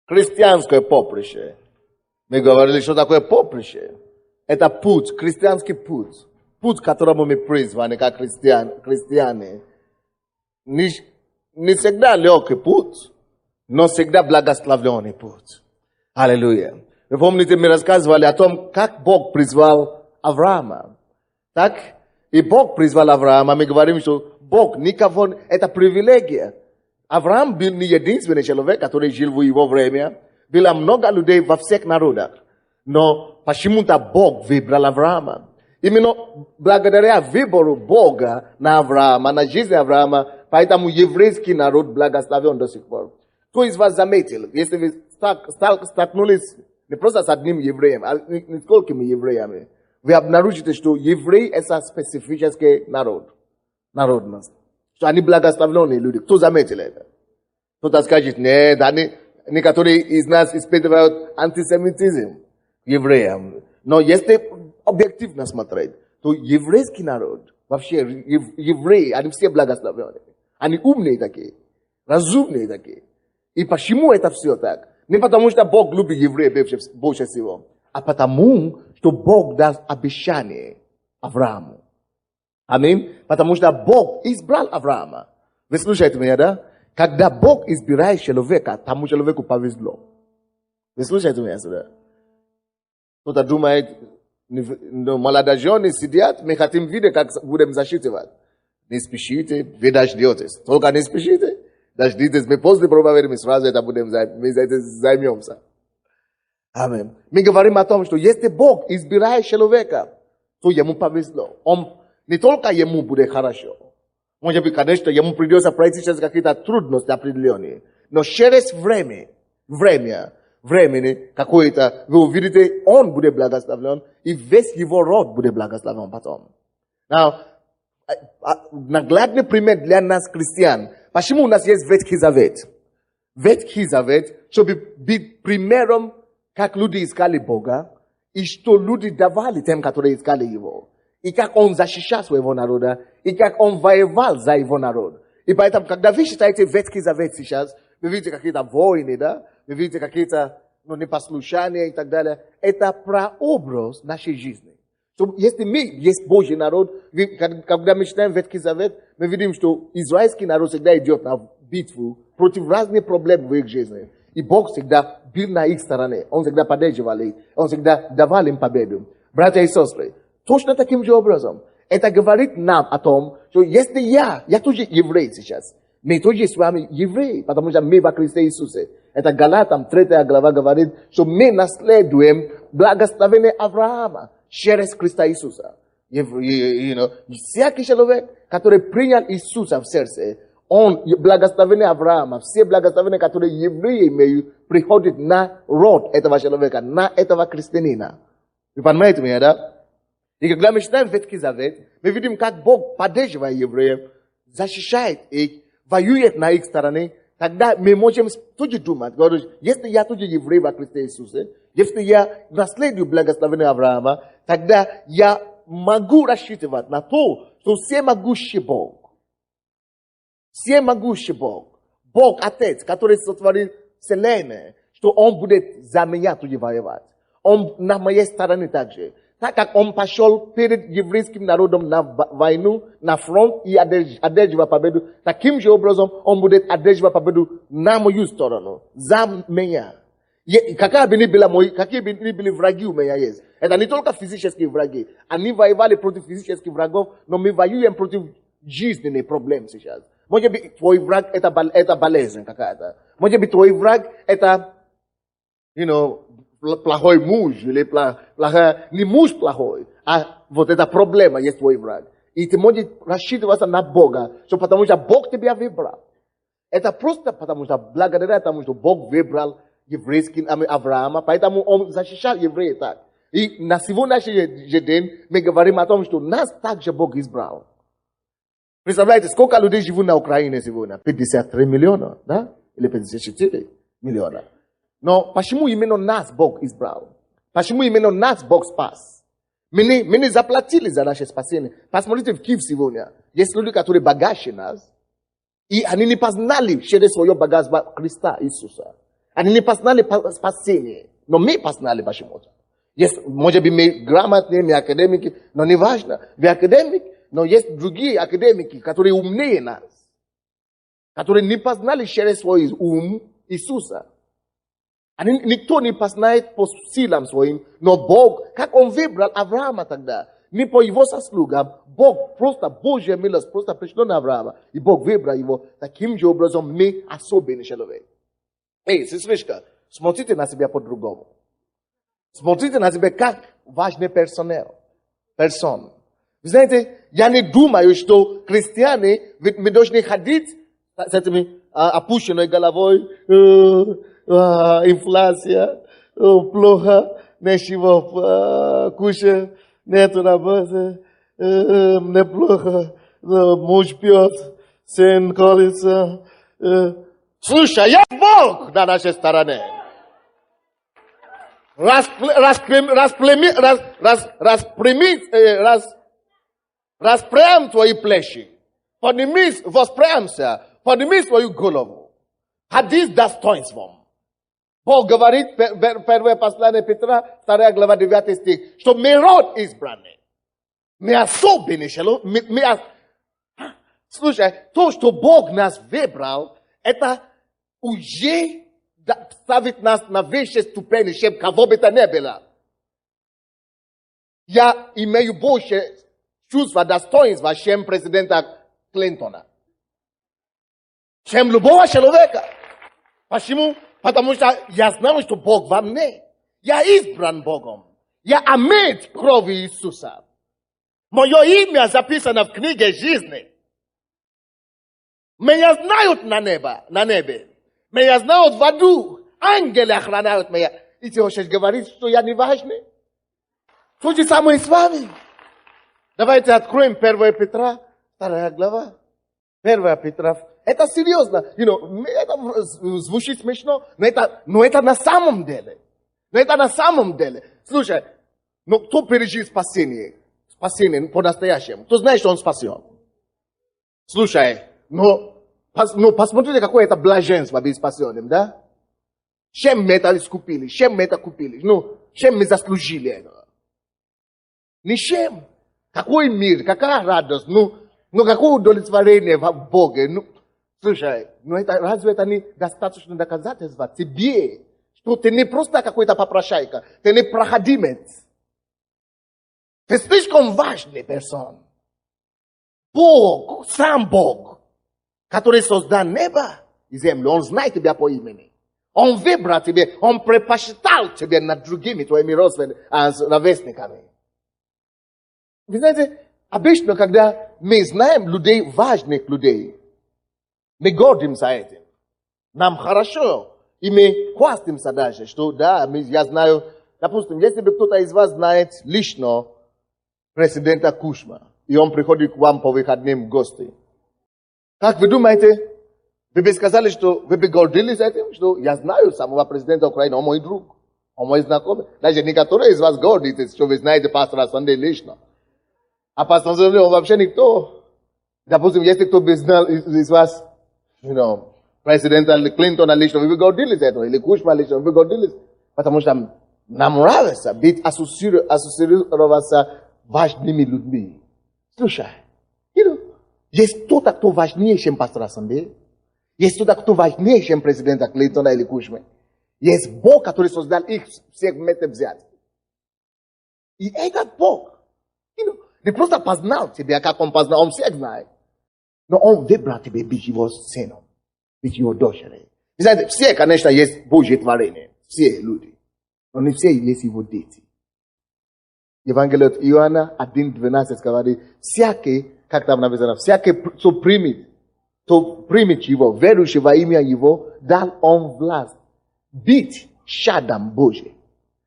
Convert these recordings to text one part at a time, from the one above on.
Христианское поприще. Мы говорили, что такое поприще. Это путь, христианский путь. Путь, к которому мы призваны, как христиане. Не всегда легкий путь, но всегда благословленный путь. Аллилуйя. Вы помните, мы рассказывали о том, как Бог призвал Авраама. Так? И Бог призвал Авраама. Мы говорим, что Бог никого... Это привилегия. Авраам был не единственный человек, который жил в его время. Было много людей во всех народах. Но почему-то Бог выбрал Авраама. Именно благодаря выбору Бога на Авраама, на жизнь Авраама, поэтому еврейский народ благословен до сих пор. Кто из вас заметил, если вы столкнулись не просто с одним евреем, а несколькими евреями, вы обнаружите, что евреи – это специфический народ, народность. Что они благословленные люди. Кто заметил это? Кто-то скажет, нет, некоторые из нас испытывают антисемитизм евреям. Но если объективно смотреть, то еврейский народ, вообще евреи, они все благословленные. Они умные такие, разумные такие. И почему это все так? Не потому, что Бог любит евреев больше всего, а потому, что Бог даст обещание Аврааму. Аминь. Потому что Бог избрал Авраама. Вы слушаете меня, да? Когда Бог избирает человека, тому человеку повезло. Вы слушаете меня сюда? Кто-то думает, молодожены сидят, мы хотим видеть, как будем засчитывать. Не спешите, вы дождетесь. Только не спешите. Дождитесь, мы после проповеди, мы сразу это будем займемся. Аминь. Мы говорим о том, что если Бог избирает человека, то ему повезло. Он не только ему будет хорошо. Может быть, конечно, ему придется пройти через какие-то трудности определенные. Но через времени какое-то, вы увидите, он будет благословлен, и весь его род будет благословлен потом. Наглядный пример для нас, христиан. Почему у нас есть Ветхий Завет? Ветхий Завет, чтобы быть примером, как люди искали Бога, и что люди давали тем, которые искали Его. И как Он защищал своего народа, и как Он воевал за Его народ. И поэтому, когда вы читаете Ветхий Завет сейчас, вы видите какие-то войны, да? Вы видите какие-то непослушания и так далее. Это прообраз нашей жизни. Если мы есть Божий народ, когда мы читаем Ветхий Завет, мы видим, что израильский народ всегда идет на битву против разных проблем в их жизни. И Бог всегда был на их стороне. Он всегда поддерживал их. Он всегда давал им победу. Братья и сестры, точно таким же образом. Это говорит нам о том, что если я тоже еврей сейчас, мы тоже с вами евреи, потому что мы во Христе Иисусе. Это Галатам 3 глава говорит, что мы наследуем благословение Авраама через Христа Иисуса. Всякий человек, который принял Иисуса в сердце, он благословение Авраама, все благословения, которые евреи имеют, приходят на род этого человека, на этого христианина. Вы понимаете меня, да? И когда мы читаем Ветхий Завет, мы видим, как Бог поддерживает евреев, защищает их, воюет на их стороне. Тогда мы можем тоже думать, говорить, если я тоже еврей во Христе Иисусе, если я наследую благословение Авраама, тогда я могу рассчитывать на то, что всемогущий Бог, Бог Отец, который сотворил Вселенную, что Он будет за меня тоже воевать. Он на моей стороне также. Так как Он пошел перед еврейским народом на войну, на фронт и одерживал победу, таким же образом Он будет одерживать победу на мою сторону, за меня. Какие бы ни были враги у меня есть. Это не только физические враги. Они воевали против физических врагов, но мы воюем против жизненных проблем сейчас. Может быть, твой враг это болезнь какая-то. Может быть, твой враг это, плохой муж, или не муж плохой, а вот эта проблема есть твой враг. И ты можешь рассчитываться на Бога, потому что Бог тебя выбрал. Это просто потому что благодаря тому, что Бог выбрал еврейский Авраама, поэтому Он защищал евреев так. И на сегодняшний день мы говорим о том, что нас также Бог избрал. Представляете, сколько людей живут на Украине сегодня? 53 миллиона, да? Или 54 миллиона. Но почему именно нас Бог избрал? Почему именно нас Бог спас? Мы не заплатили за наше спасение. Посмотрите в Киев сегодня. Есть люди, которые богаче нас. И они не познали через свое богатство Христа Иисуса. Они не познали спасение. Но мы познали почему-то. Есть, может быть, мы грамотные, мы академики, но не важно. Вы академик, но есть другие академики, которые умнее нас. Которые не познали через свой ум Иисуса. Никто не познает по силам своим, но Бог, как Он выбрал Авраама тогда, не по его заслугам, Бог просто, Божья милость просто пришла на Авраама, и Бог выбрал его таким же образом, мы особенный человек. Эй, сестричка, смотрите на себя по-другому. Смотрите на себя как важный персон. Вы знаете, я не думаю, что христиане, ведь мы должны ходить с этими опущенной головой, инфляция, плохо, нечего кушать, нету работы, неплохо, муж пьет, сын колется. Слушай, я Бог на нашей стороне. Распрям твои плечи. Поднимись, воспрямся, подними свою голову. Ходи с достоинством. Бог говорит, первое послание Петра, 2 глава, 9 стих, что мы род избранный. Мы особенный человек. Слушай, то, что Бог нас выбрал, это уже ставит нас на высшей ступени, чем кого бы то ни было. Я имею больше чувства достоинства, чем президента Клинтона. Чем любого человека. Почему? Потому что я знаю, что Бог во мне. Я избран Богом. Я омыт кровью Иисуса. Мое имя записано в книге жизни. Меня знают на небе. Меня знают в аду. Ангелы охраняют меня. И ты хочешь говорить, что я не важный? То же самое с вами. Давайте откроем 1 Петра, 2 глава. 1 Петра. Это серьезно. Это звучит смешно, но это на самом деле. Слушай, но кто пережил спасение? Спасение по-настоящему. Кто знает, что он спасен? Слушай, но посмотрите, какое это блаженство быть спасенным, да? Чем мы это искупили? Чем мы это купили? Чем мы заслужили это? Ничем. Какой мир, какая радость, какое удовлетворение в Боге. Слушай, разве это не достаточно доказательство тебе, что ты не просто какой-то попрошайка, ты не проходимец. Ты слишком важный персон. Бог, сам Бог, который создал небо и землю, Он знает тебя по имени. Он выбрал тебя, Он предпочитал тебя над другими твоими ровесниками. Вы знаете, обычно, когда мы знаем людей, важных людей, мы гордимся этим. Нам хорошо. И мы хвастаемся даже, что да, я знаю, допустим, если бы кто-то из вас знает лично президента Кушма, и он приходит к вам по выходным в гости. Как вы думаете, вы бы сказали, что вы бы гордились этим, что я знаю самого президента Украины, он мой друг, он мой знакомый. Даже некоторые из вас гордитесь, что вы знаете пастора Сандей лично. А пастор Сандей, он вообще никто. Допустим, если кто бы знал из вас, президента Клинтона лично, вы бы гордились этого, или Кушма лично, вы бы гордились. Потому что нам нравится быть ассоциироваться важными людьми. Слушай, есть кто-то, кто важнее, чем пастора Сандей. Есть кто-то, кто важнее, чем президента Клинтона или Кушма. Есть Бог, который создал их всех вместе взять. И этот Бог, не просто познал тебя, как Он познал, Он всех знает. Но Он выбрал тебя быть Его сыном, быть Его дочерью. Вы знаете, все, конечно, есть Божье творение. Все люди. Но не все есть Его дети. Евангелие от Иоанна 1:12 говорит, всякий, как там написано, всякий, кто примет Его, верующий во имя Его, дал Он власть быть чадом Божьим.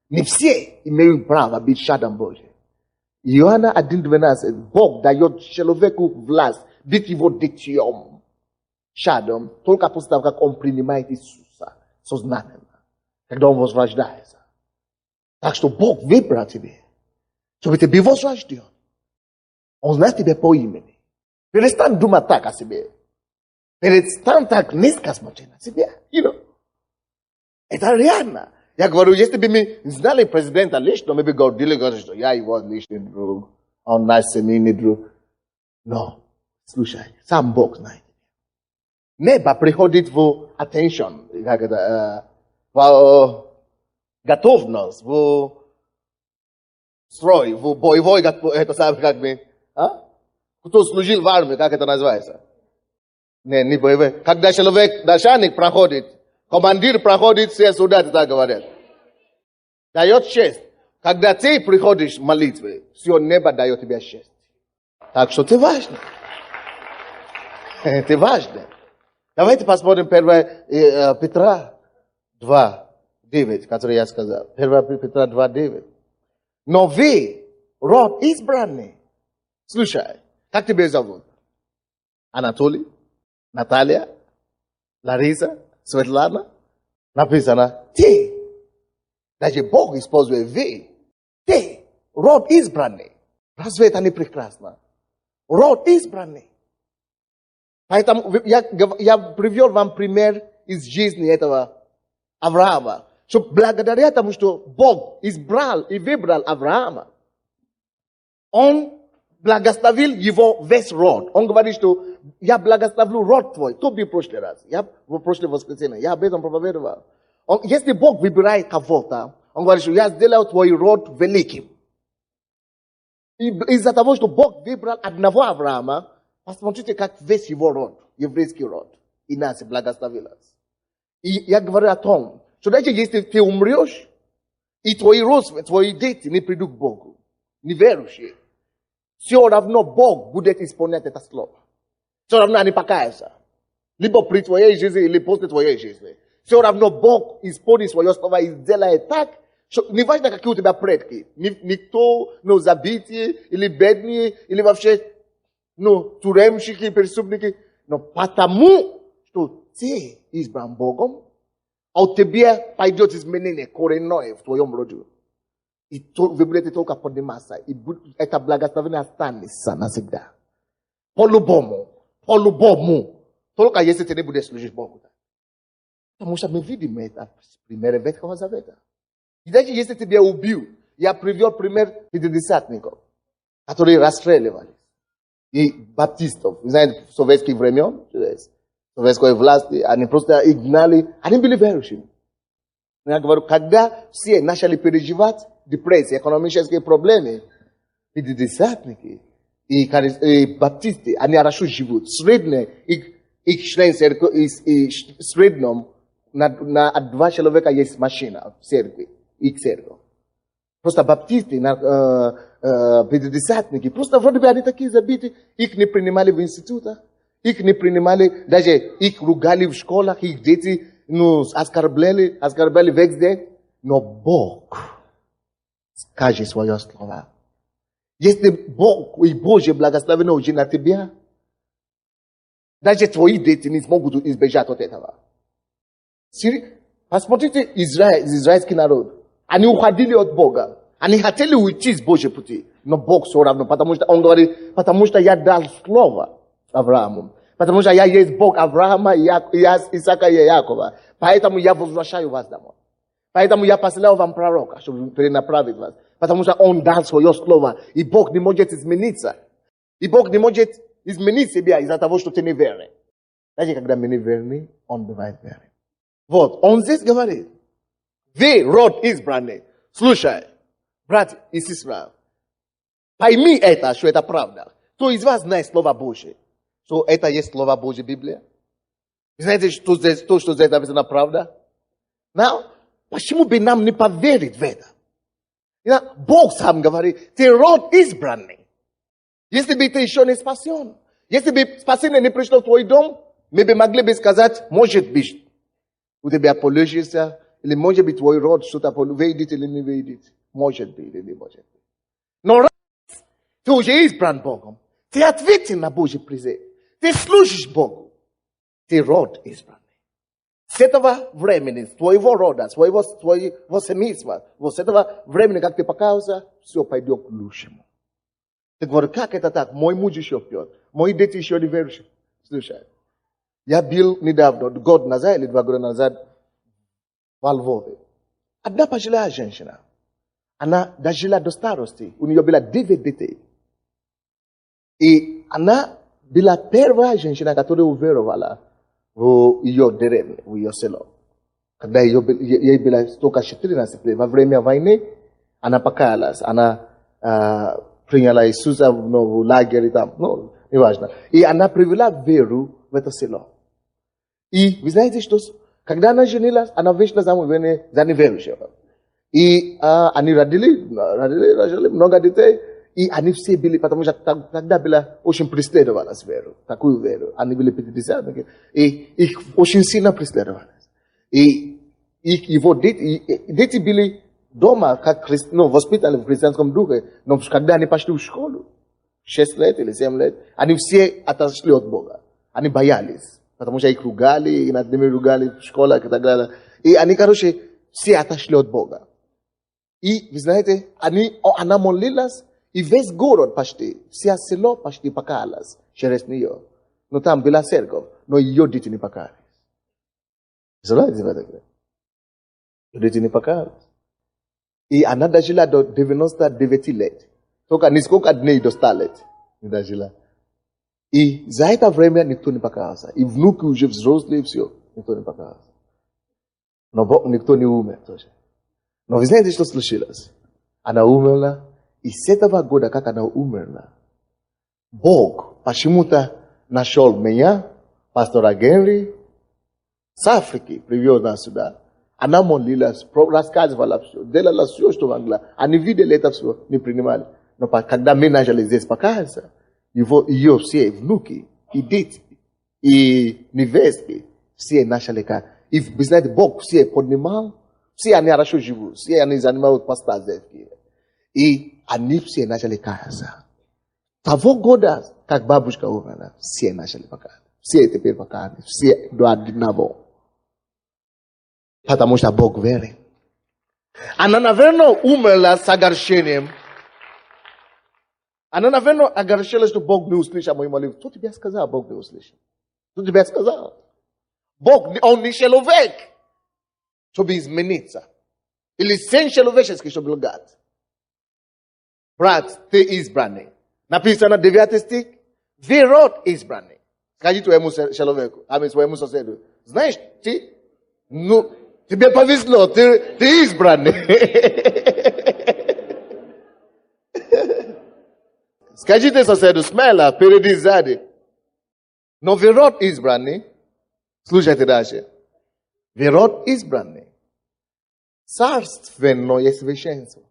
Не все имеют право быть чадом Божьим. Иоанна 1:12, Бог дает человеку власть быть Его детем, чадом, только после того, как он принимает Иисуса сознательно, когда он возрождается. Так что Бог выбрал тебе, чтобы ты был возрожден. Он знает тебя по имени. Перестань думать так о себе. Перестань так низко смотреть на себя. Это реально. Я говорю, если бы мы знали президента лично, мы бы говорили, что я его личный друг, он наш семейный друг. Но, слушай, сам Бог знает. Небо приходит в attention, как это, в готовность, в строй, в боевой, это самое, как бы, кто служил в армии, как это называется? Не боевой. Когда человек, начальник проходит, командир проходит, все солдаты так говорят. Дает честь. Когда ты приходишь в молитве, все небо дает тебе честь. Так что ты важный. Ты важный. Давайте посмотрим 1 Петра 2:9, который я сказал. 1 Петра 2:9. Но вы, род избранный. Слушай, как тебя зовут? Анатолий? Наталья? Лариса? Светлана? Написано, ты. Даже Бог использует вы. Ты, род избранный. Разве это не прекрасно? Род избранный. Поэтому я привел вам пример из жизни этого Авраама. Что благодаря тому, что Бог избрал и выбрал Авраама, Он благословил его весь род. Он говорит, что я благословлю род твой. Кто был в прошлый раз? Я в прошлое воскресенье. Я об этом проповедовал. Если Бог выбирает кого-то, Он говорит, что я сделал твой род великим. И из-за того, что Бог выбрал одного Авраама, посмотрите, как весь его род, еврейский род, и нас благословилось. И я говорю о том, что даже если ты умрешь, и твои родственники, твои дети не придут к Богу, неверующие, все равно Бог будет исполнять это слово. Все равно они покаются. Либо при твоей жизни, или после твоей жизни. Все равно Бог исполнит свое слово и сделает так, что не важно, какие у тебя предки. Никто, забитые, или бедные, или вообще, тюремщики, преступники. Но потому, что ты избран Богом, а у тебя пойдет изменение коренное в твоем роде. И вы будете только подниматься. И это благословение останется навсегда. По-любому. Только если ты не будешь служить Богу. Потому что мы видим это с примера Ветхого Завета. И даже если тебя убил, я привел пример пятидесятников, которые расстреливались. И баптистов, знаете, в советских времен, советской власти, они просто игнали, они были верующими. Я говорю, когда все начали переживать депрессию, экономические проблемы, пятидесятники и баптисты, они хорошо живут. Средний, их член церкви, среднем, на 2 человека есть машина в церкви, их церковь. Просто баптисты, пятидесятники, просто вроде бы они такие забиты, их не принимали в институтах, их не принимали, даже их ругали в школах, их дети, оскорбляли везде. Но Бог скажет свое слово. Если Бог и Божье благословение уже на тебя, даже твои дети не смогут избежать от этого. Посмотрите израильский народ. Они уходили от Бога. Они хотели уйти с Божьей пути. Но Бог все равно, потому что Он говорит, потому что я дал слово Аврааму. Потому что я есть Бог Авраама, Исаака и Якова. Поэтому я возвращаю вас домой. Поэтому я посылал вам пророка, чтобы перенаправить вас. Потому что Он дал свое слово. И Бог не может измениться. И Бог не может изменить себя из-за того, что ты не верный. Даже когда мы не верны, Он бывает верный. Вот, Он здесь говорит. Вы, род избранный. Слушай, брат и сестра, пойми это, что это правда. Кто из вас знает Слово Божье? Что это есть Слово Божье, Библия? Знаете, что здесь написано правда? Почему бы нам не поверить в это? Бог сам говорит, ты род избранный. Если бы ты еще не спасен, если бы спасение не пришло в твой дом, мы бы могли бы сказать, может быть, у тебя получится, или может быть твой род что-то выйдет или не выйдет. Может быть или не может быть. Но раз ты уже избран Богом, ты ответен на Божий призыв. Ты служишь Богу. Ты род избранный. С этого времени, с твоего рода, твоего семейства, вот с этого времени, как ты покаялся, все пойдет к лучшему. Ты говоришь, как это так? Мой муж еще пьет. Мои дети еще не верующие. Слушай, я был недавно, год назад или 2 года назад, во Львове. Одна пожилая женщина. Она дожила до старости. У нее было 9 детей. И она была первая женщина, которая уверовала в ее деревню, в ее село. Когда ей было только 14 лет, во время войны, она покаялась. Она приняла Иисуса в лагере там, неважно. И она привела веру в это село. И вы знаете, что когда она женилась, она вышла замуж за неверующего. И они родили много детей. И они все были, потому что тогда была очень преследовалась веру, такую веру. Они были 50, и их очень сильно преследовали. И его дети были дома, как воспитаны в христианском духе, но когда они пошли в школу, 6 лет или 7 лет, они все отошли от Бога. Они боялись, потому что их ругали, и над ними ругали в школах и так далее. И они, все отошли от Бога. И, вы знаете, она молилась, и весь город почти, все село почти покаялось через нее. Но там была церковь, но ее дети не покаялись. Знаете, ее дети не покаялись. И она дожила до 99 лет. Только не сколько дней до 100 лет не дожила. И за это время никто не покаялся. И внуки уже взрослые, все, никто не покаялся. Но никто не умер тоже. Но вы знаете, что случилось? Она умерла. И с этого года, как она умерла, Бог почему-то нашел меня, пастора Генри, с Африки, привез нас сюда. Она молилась, рассказывала все, делала все, что могла. Они видели это все, не принимали. Но когда мы начали здесь покаяться, ее все внуки, и дети, и невестки, все начали каяться. И, вы знаете, Бог все поднимал, все они хорошо живут, все они занимают поста здесь. И они все начали каяться. Того года, как бабушка умерла, все начали покаяться. Все теперь покаялись, все до одного. Потому что Бог верит. Она, наверное, умерла с огорчением. Она, наверное, огорчилась, что Бог не услышал мою молитву. Кто тебе сказал, Бог не услышал? Кто тебе сказал? Бог, Он не человек, чтобы измениться. Или сын человеческий, чтобы лгать. Брат, ты избранный. Написано 9 стих. Вы род избранный. Скажи твоему человеку, своему соседу. Знаешь, тебе повезло, ты избранный. Скажите соседу, смело, впереди, сзади. Но вы род избранный. Слушайте дальше. Вы род избранный. Царственное священство.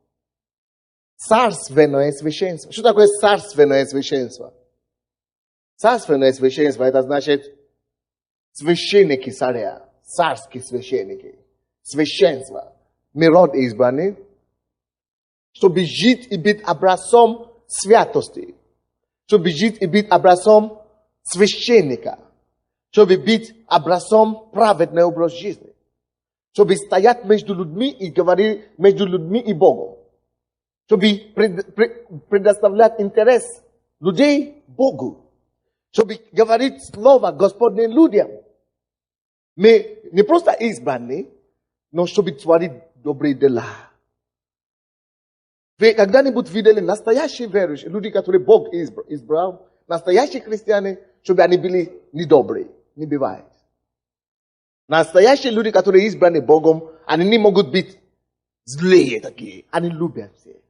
Царственное священство. Что такое царственное священство? Царственное священство, это значит священники царя, царские священники, священство. Мы род избранный, чтобы жить и быть образцом святости, чтобы жить и быть образцом священника, чтобы быть образцом праведного образа жизни, чтобы стоять между людьми и говорить между людьми и Богом. Чтобы предоставлять интерес людей Богу. Чтобы говорить слово Господне людям. Мы не просто избранные, но чтобы творить добрые дела. Вы когда-нибудь видели настоящие верующие, люди, которые Бог избрал, настоящие христиане, чтобы они были недобрые? Не бывает. Настоящие люди, которые избраны Богом, они не могут быть злые такие. Они любят все.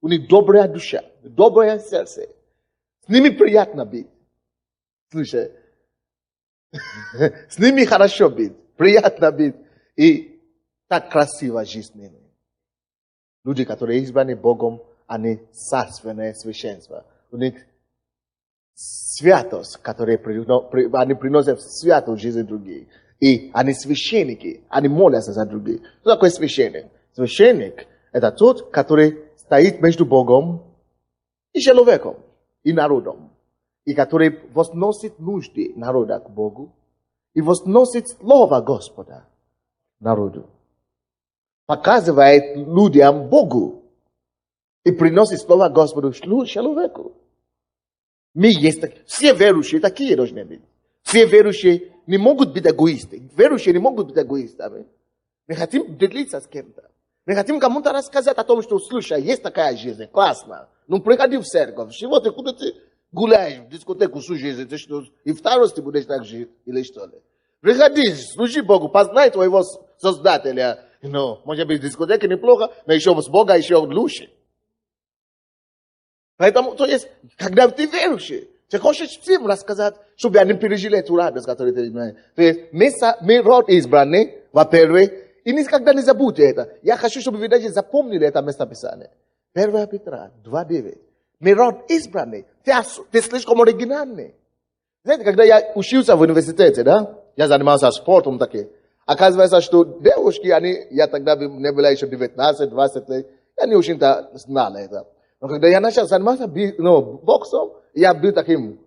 У них добрая душа, доброе сердце. С ними приятно быть. Слушай, с ними хорошо быть, приятно быть. И так красиво жить с ними. Люди, которые избраны Богом, они царственное священство. У них святость, которую они приносят в святую жизнь других. И они священники, они молятся за других. Что такое священник? Священник – это тот, который стоит между Богом и человеком, и народом. И который возносит нужды народа к Богу. И возносит слово Господа народу. Показывает людям Богу. И приносит слово Господу человеку. Мы есть такие. Все верующие такие должны быть. Все верующие не могут быть эгоисты. Верующие не могут быть эгоистами. Мы хотим делиться с кем-то. Мы хотим кому-то рассказать о том, что, слушай, есть такая жизнь, классно. Ну, приходи в церковь. Чего ты, куда ты гуляешь в дискотеку всю жизнь? Ты что, и в старости будешь так жить? Или что ли? Приходи, служи Богу, познай твоего Создателя. Ну, может быть, в дискотеке неплохо, но еще с Бога еще лучше. Поэтому, то есть, когда ты верующий, ты хочешь всем рассказать, чтобы они пережили эту радость, которую ты знаешь. То есть, мы род избранный, во-первых, и никогда не забудьте это. Я хочу, чтобы вы даже запомнили это местописание. 1 Петра 2:9. Мы род избранный. Ты слишком оригинальный. Знаете, когда я учился в университете, да, я занимался спортом таким. Оказывается, что девушки, я тогда не была еще 19-20 лет, я не очень-то знал это. Но когда я начал заниматься боксом, я был таким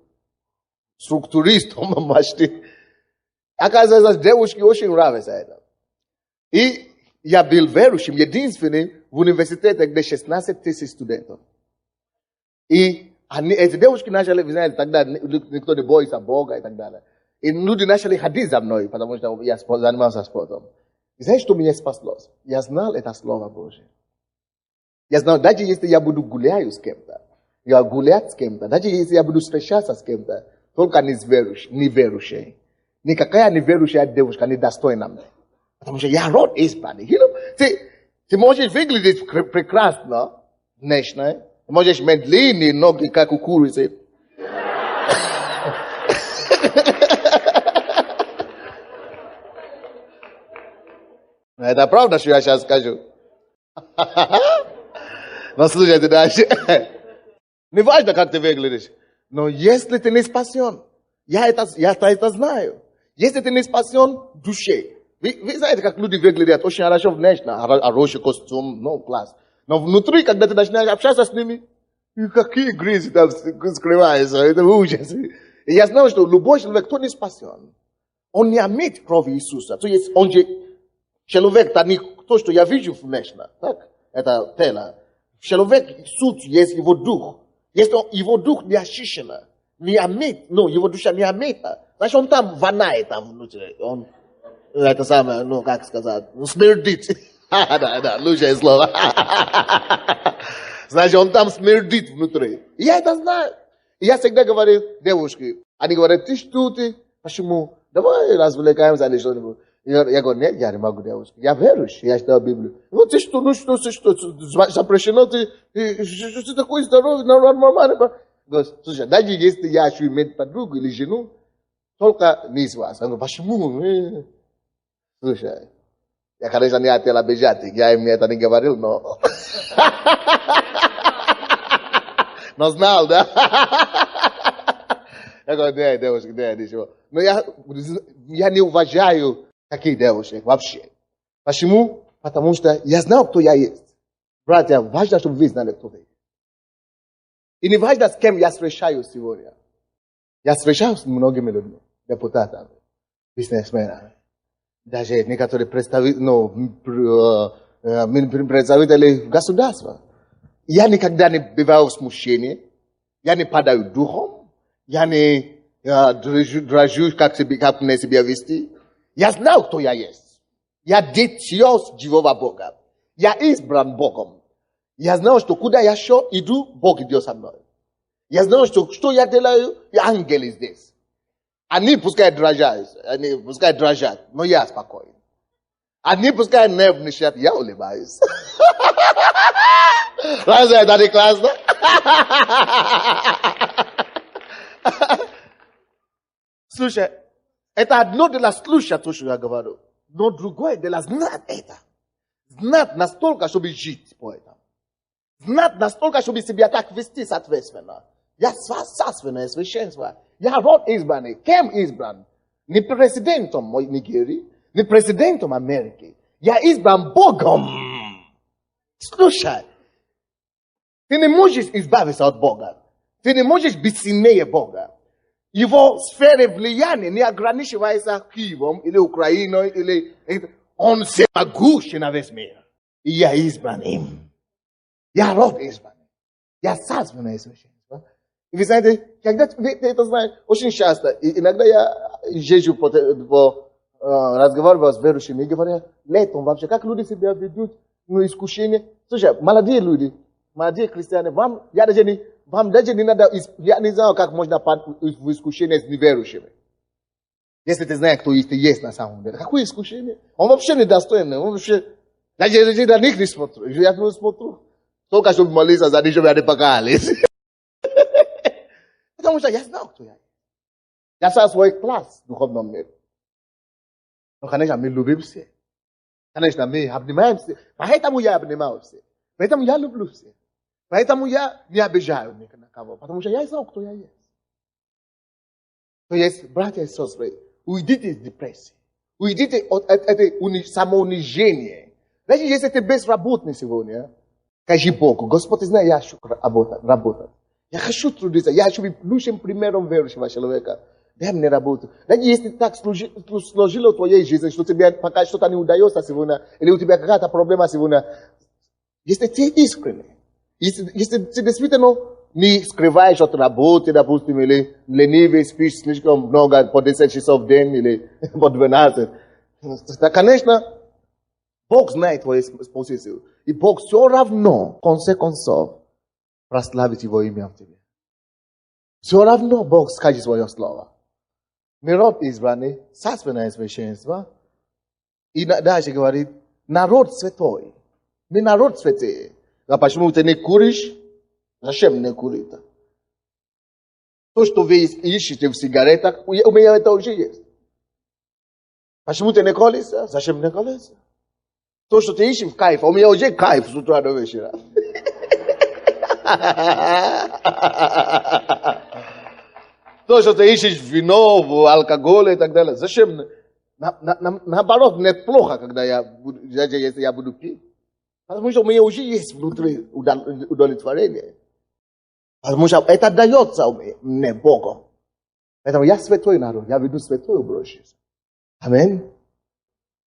структуристом, почти. Оказывается, девушки очень нравятся это. И я был верующим, единственным в университете, где 16 тысяч студентов. И эти девушки начали, вы знаете, тогда никто не боится Бога и так далее. И люди начали ходить за мной, потому что я занимался спортом. И знаете, что меня спасло? Я знал это Слово Божие. Я знал, даже если я буду гулять с кем-то, я гулять с кем-то, даже если я буду встречаться с кем-то, только неверующий. Никакая неверующая девушка не достойна меня. Потому что я род избранный. Ты можешь выглядеть прекрасно, внешне, можешь иметь длинные ноги, как у курицы. Это правда, что я сейчас скажу? Но слушайте дальше. Не важно, как ты выглядишь. Но если ты не спасен, я это знаю. Если ты не спасен в душе. Вы знаете, как люди выглядят очень хорошо внешне, хороший костюм, класс. Но внутри, когда ты начинаешь общаться с ними, и какие грязь там скрываются, это ужас. И я знаю, что любой человек, кто не спасен, он не имеет крови Иисуса. То есть он же человек, то, что я вижу внешне, так? Это тело. Человек, суть, есть его дух. Если его дух не очищен, не имеет, его душа не имеет, значит, он там воняет там внутри. Он, это самое, как сказать, смердит. Да, лучшее слово. Значит, он там смердит внутри. И я это знаю. И я всегда говорю девушке, они говорят, ты что ты? Почему? Давай развлекаемся или что-нибудь. Я говорю, нет, я не могу, девушка. Я верующий, я читаю Библию. Ты что, запрещено, ты такой здоровый, нормально. Говорю, слушай, даже если я хочу иметь подругу или жену, только не из вас. Я говорю, почему? Слушай, я, конечно, не хотел обижать, я им это не говорил, но... Но знал, да? Я говорю, нет, девушка, нет, ничего. Но я не уважаю таких девушек вообще. Почему? Потому что я знал, кто я есть. Братья, важно, чтобы вы знали, кто вы. И не важно, с кем я встречаюсь сегодня. Я встречаюсь с многими людьми, депутатами, бизнесменами. Даже некоторые представители государства. Я никогда не бываю смущения. Я не падаю духом. Я не дрожу, как мне себя вести. Я знаю, кто я есть. Я дитё живого Бога. Я избран Богом. Я знаю, что куда я иду, Бог идет со мной. Я знаю, что я делаю, и ангелы здесь. Они пускай дрожат, но я спокоен. Они пускай нервничают, я улыбаюсь. Разве это не классно? Слушай, это одно дело слушать то, что я говорю, но другое дело знать это. Знать настолько, чтобы жить по этому. Знать настолько, чтобы себя так вести соответственно. Я царственное священство. Я род избранный. Кем избран? Не президентом Нигерии, не президентом Америки. Я избран Богом. Слушай, ты не можешь избавиться от Бога. Ты не можешь быть сильнее Бога. Его сфера влияния не ограничивается Киевом или Украиной, или... Он всемогущий на весь мир. И я избран им. Я род избранный. Я царственное священство. И вы знаете, когда ты это знаешь, очень часто, иногда я езжу по разговаривал с верующими и говорят, летом вообще, как люди себя ведут, ну, искушение. Слушай, молодые люди, молодые христиане, вам даже не надо, я не знаю, как можно в искушение с неверующими. Если ты знаешь, кто ты есть на самом деле. Какое искушение? Он вообще недостойный, он вообще, даже на них не смотрю, я не смотрю. Только чтобы молиться за них, чтобы они покаялись. Потому что я знаю, кто я есть. Я знаю свой класс в духовном мире. Но, конечно, мы любим все. Конечно, мы обнимаем все. Поэтому я обнимаю все. Поэтому я люблю все. Поэтому я не обижаю ни на кого. Потому что я знаю, кто я есть. То есть, братья и сестры, уйдите из депрессии. Уйдите от этой самоунижения. Знаете, если ты безработный сегодня, скажи Богу, Господь знает, я хочу работать. Я хочу трудиться. Я хочу быть лучшим примером верующего человека. Дай мне работу. Знаете, если так сложило в твоей жизни, что тебе пока что-то не удается сегодня, или у тебя какая-то проблема сегодня, если ты искренний, если ты действительно не скрываешь от работы, допустим, или ленивый, спишь слишком много, по 10 часов в день, или по 12, то, конечно, Бог знает твою позицию. И Бог все равно, в конце концов, прославит Его имя в тебе. Все равно Бог скажет свое слово. Народ избранный, царственное священство. И дальше говорит, народ святой. Мы народ святый. А почему ты не куришь? Зачем не курить? То, что вы ищете в сигаретах, у меня это уже есть. Почему ты не колешься? Зачем не колешься? То, что ты ищешь в кайф, у меня уже кайф с утра до вечера. То, что ты ищешь вино, алкоголь и так далее. Зачем? Наоборот, мне плохо, когда если я буду пить. Потому что у меня уже есть внутри удовлетворение. Потому что это дается мне Богом. Поэтому я святой народ, я веду святой образ жизни. Аминь.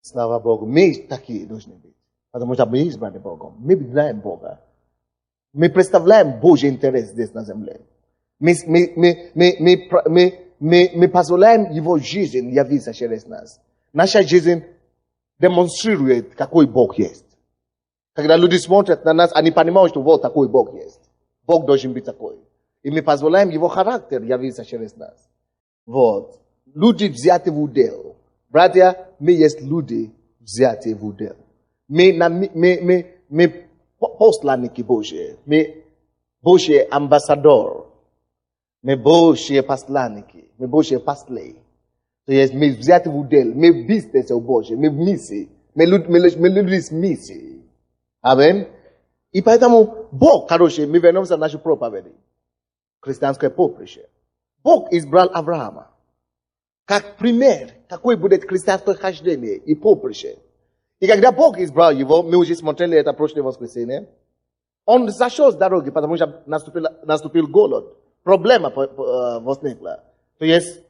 Слава Богу. Мы такие должны быть. Потому что мы избраны Богом. Мы знаем Бога. Мы представляем Божий интерес здесь на земле. Мы позволяем Его жизнь явиться через нас. Наша жизнь демонстрирует, какой Бог есть. Когда люди смотрят на нас, они понимают, что вот такой Бог есть. Бог должен быть такой. И мы позволяем Его характер явиться через нас. Вот. Люди взяты в удел. Братья, мы есть люди взяты в удел. Мы посланники Божьи. Мы Божьи амбассадор. Мы Божьи посланники. Мы Божьи послы. То есть мы взяты в удел. Мы бизнес у Божьи. Мы миссии. Мы люди с миссией. Аминь. И поэтому Бог, короче, мы вернемся в нашу проповедь. Христианское поприще. Бог избрал Авраама. Как пример, какой будет христианское хождение и поприще. И когда Бог избрал его, мы уже смотрели это прошлое воскресенье, он зашел с дороги, потому что наступил голод. Проблема возникла. То есть,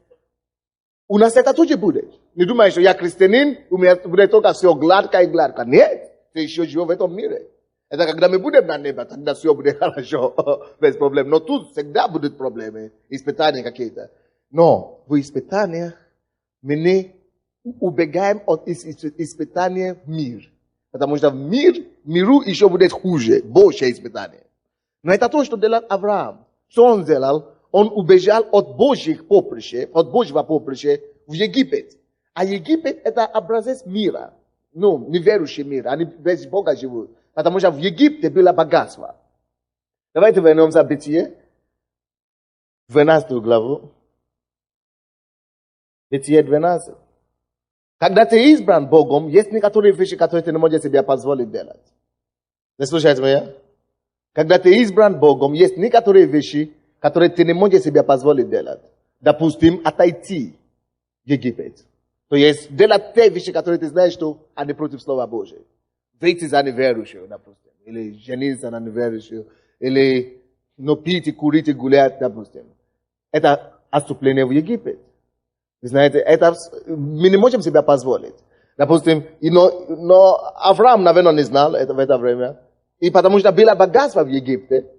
у нас это тоже будет. Не думай, что я христианин, у меня будет только все гладко и гладко. Нет, ты еще живешь в этом мире. Это когда мы будем на небе, тогда все будет хорошо, без проблем. Но тут всегда будут проблемы, испытания какие-то. Но в испытаниях мы не убегаем от испытания в мир. Потому что в миру еще будет хуже, больше испытаний. Но это то, что делал Авраам. Что он сделал? Он убежал от Божьих поприща, от Божьего поприща в Египет. А Египет это образец мира. Ну, неверующий мир. Они без Бога живут. Потому что в Египте было богатство. Давайте вернемся в Бытие. 12 главу. Бытие 12. Когда ты избран Богом, есть некоторые вещи, которые ты не можешь себе позволить делать. Вы слушаете меня? Когда ты избран Богом, есть некоторые вещи, которые ты не можешь себе позволить делать. Допустим, отойти в Египет. То есть делать те вещи, которые ты знаешь, что они против Слова Божьего. Выйти за неверующего, допустим. Или жениться на неверующего. Или пить и курить и гулять, допустим. Это отступление в Египет. Вы знаете, это мы не можем себе позволить. Допустим, но Авраам, наверное, не знал это в это время. И потому что было богатство в Египте,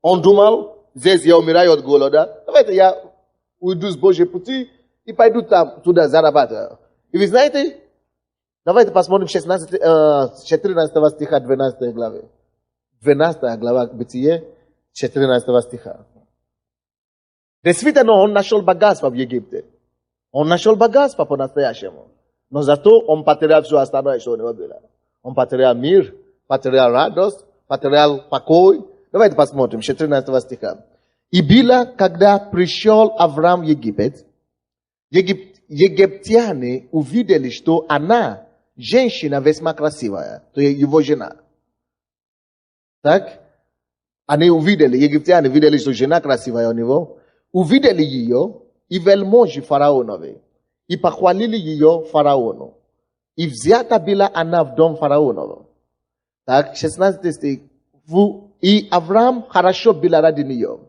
он думал, здесь я умираю от голода, давайте я уйду с Божьей пути и пойду там, туда зарабатывать. И вы знаете, давайте посмотрим 14 стиха 12 главы. 12 глава Бытие, 14 стиха. Действительно, он нашел богатство в Египте. Он нашел богатство по-настоящему. Но зато он потерял все остальное, что у него было. Он потерял мир, потерял радость, потерял покой. Давайте посмотрим, 14 стиха. И было, когда пришел Авраам в Египет, египтяне увидели, что она, женщина весьма красивая, то есть его жена. Так? Они увидели, египтяне видели, что жена красивая у него, увидели ее и вельможи фараоновы, и похвалили ее фараону. И взята была она в дом фараонова. Так, 16 стих. И Авраам хорошо был ради нее.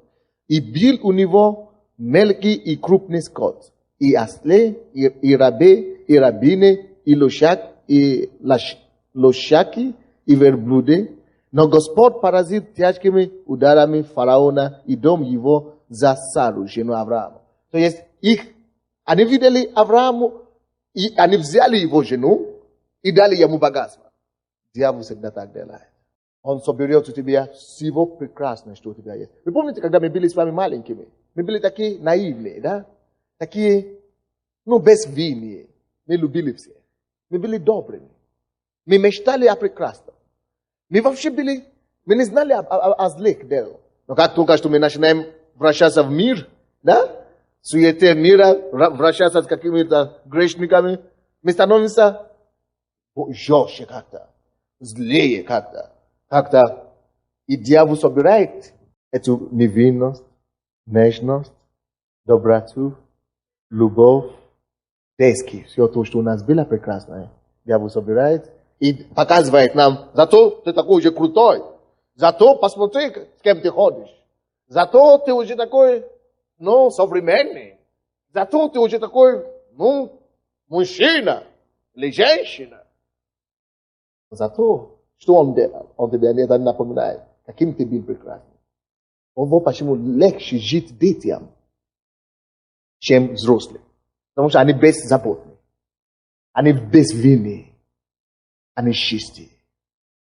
И был у него мелкий и крупный скот, и ослы, и рабы, и рабины, и лошаки, и верблюды. Но Господь поразил тяжкими ударами фараона и дом его за Сару, жену Авраама. То есть они видели Аврааму, и они взяли его жену и дали ему богатство. Дьявол всегда так делает. Он соберет у тебя всего прекрасного, что у тебя есть. Вы помните, когда мы были с вами маленькими? Мы были такие наивные, да? Такие, безвинные. Мы любили всех. Мы были добрыми. Мы мечтали о прекрасном. Мы вообще были, мы не знали о злых делах. Но как только что мы начинаем вращаться в мир, да? Суете мира, вращаться с какими-то грешниками, мы становимся жестче как-то, злее как-то. И дьявол собирает эту невинность, нежность, доброту, любовь, детский, все то, что у нас было прекрасное. Дьявол собирает и показывает нам, зато ты такой уже крутой, зато посмотри, с кем ты ходишь, зато ты уже такой, современный, зато ты уже такой, мужчина или женщина. Зато что он делал? Он тебе это напоминает, каким ты был прекрасным. Вот почему легче жить детям, чем взрослым. Потому что они беззаботны. Они безвинны. Они чистые.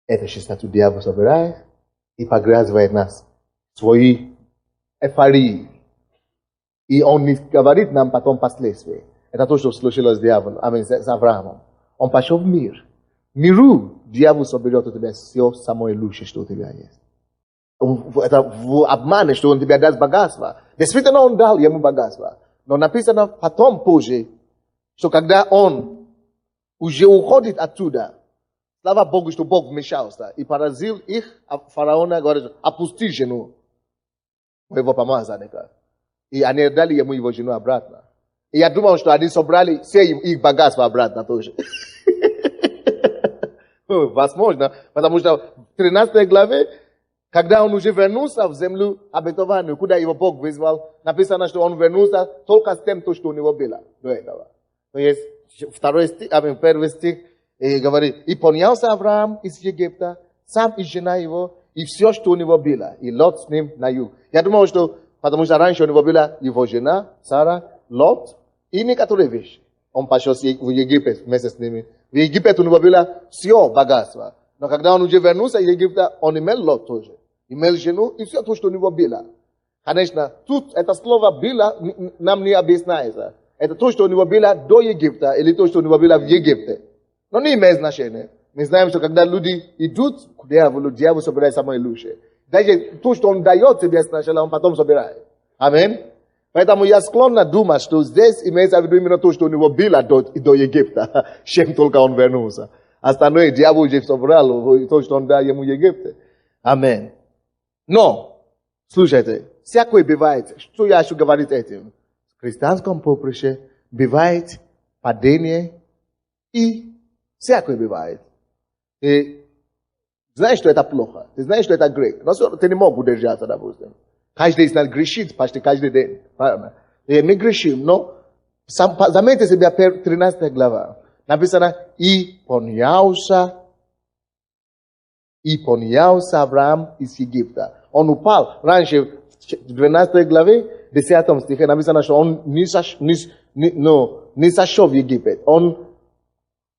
Эта чистоту дьявол собирает и погрязывает нас в свои эйфории. И он не говорит нам потом последствия. Это то, что случилось с дьяволом, с Авраамом. Он пошел в мир. В миру дьявол соберет у тебя все самое лучшее, что у тебя есть. Это в обмане, что он тебе даст богатство. Действительно, он дал ему богатство. Но написано потом, позже, что когда он уже уходит оттуда, слава Богу, что Бог вмешался и поразил их, фараона говорит, опусти жену моего помазанника. И они дали ему его жену обратно. И я думал, что они собрали все их богатство обратно тоже. Возможно, потому что в 13 главе, когда он уже вернулся в землю обетованную, куда его Бог вызвал, написано, что он вернулся только с тем, что у него было до этого. То есть, первый стих говорит, и поднялся Авраам из Египта, сам и жена его, и все, что у него было, и Лот с ним на юг. Я думал, что, потому что раньше у него была его жена, Сара, Лот, и некоторые вещи. Он пошел в Египет вместе с ними. В Египет у него было все богатство. Но когда он уже вернулся из Египта, он имел Лот тоже. Имел жену и все то, что у него было. Конечно, тут это слово «было» нам не объясняется. Это то, что у него было до Египта, или то, что у него было в Египте. Но не имеет значения. Мы знаем, что когда люди идут к дьяволу, дьявол собирает самое лучшее. Даже то, что он дает тебе сначала, он потом собирает. Аминь. Поэтому я склонна думать, что здесь имеется в виду именно то, что у него было до Египта, чем только он вернулся. Остальное дьявол уже собрал, то, что он дал ему в Египте. Аминь. Но, слушайте, всякое бывает, что я хочу говорить этим? В христианском поприще бывает падение и всякое бывает. И знаешь, что это плохо, ты знаешь, что это грех, но ты не мог удержаться, допустим. Каждый из нас грешит почти каждый день. И мы грешим, но заметьте себя, 13 глава. Написано, и поднялся Авраам из Египта. Он упал. Раньше, в 12 главе, 10 стихе, написано, что он не сошел в Египет. Он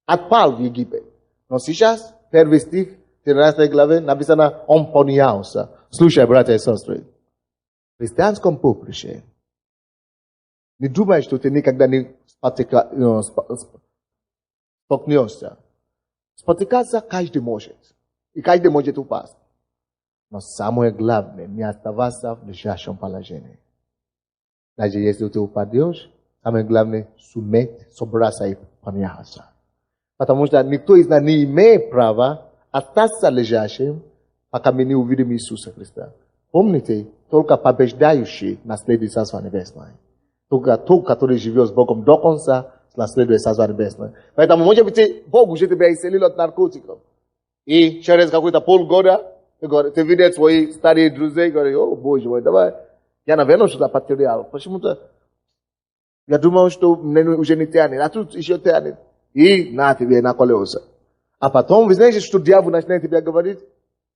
отпал в Египет. Но сейчас, первый стих, 13 главе, написано, он поднялся. Слушай, братья и сестры, в христианском поприще не думай, что ты никогда не споткнешься. Спотыкаться каждый может. И каждый может упасть. Но самое главное, не оставаться в лежащем положении. Даже если ты упадешь, самое главное, суметь собраться и подняться. Потому что никто из нас не имеет права остаться лежащим, пока мы не увидим Иисуса Христа. Помните, только побеждающий наследует Царство Небесное. Только тот, который живет с Богом до конца, наследует Царство Небесное. Поэтому, может быть, Бог уже тебя исцелил от наркотиков. И через какое-то полгода ты видишь свои старые друзья и говоришь, о, Боже мой, давай. Я, наверное, что-то потерял. Почему-то я думал, что уже не тянет, а тут еще тянет. И на тебе наколется. А потом, вы знаете, что дьявол начинает тебе говорить?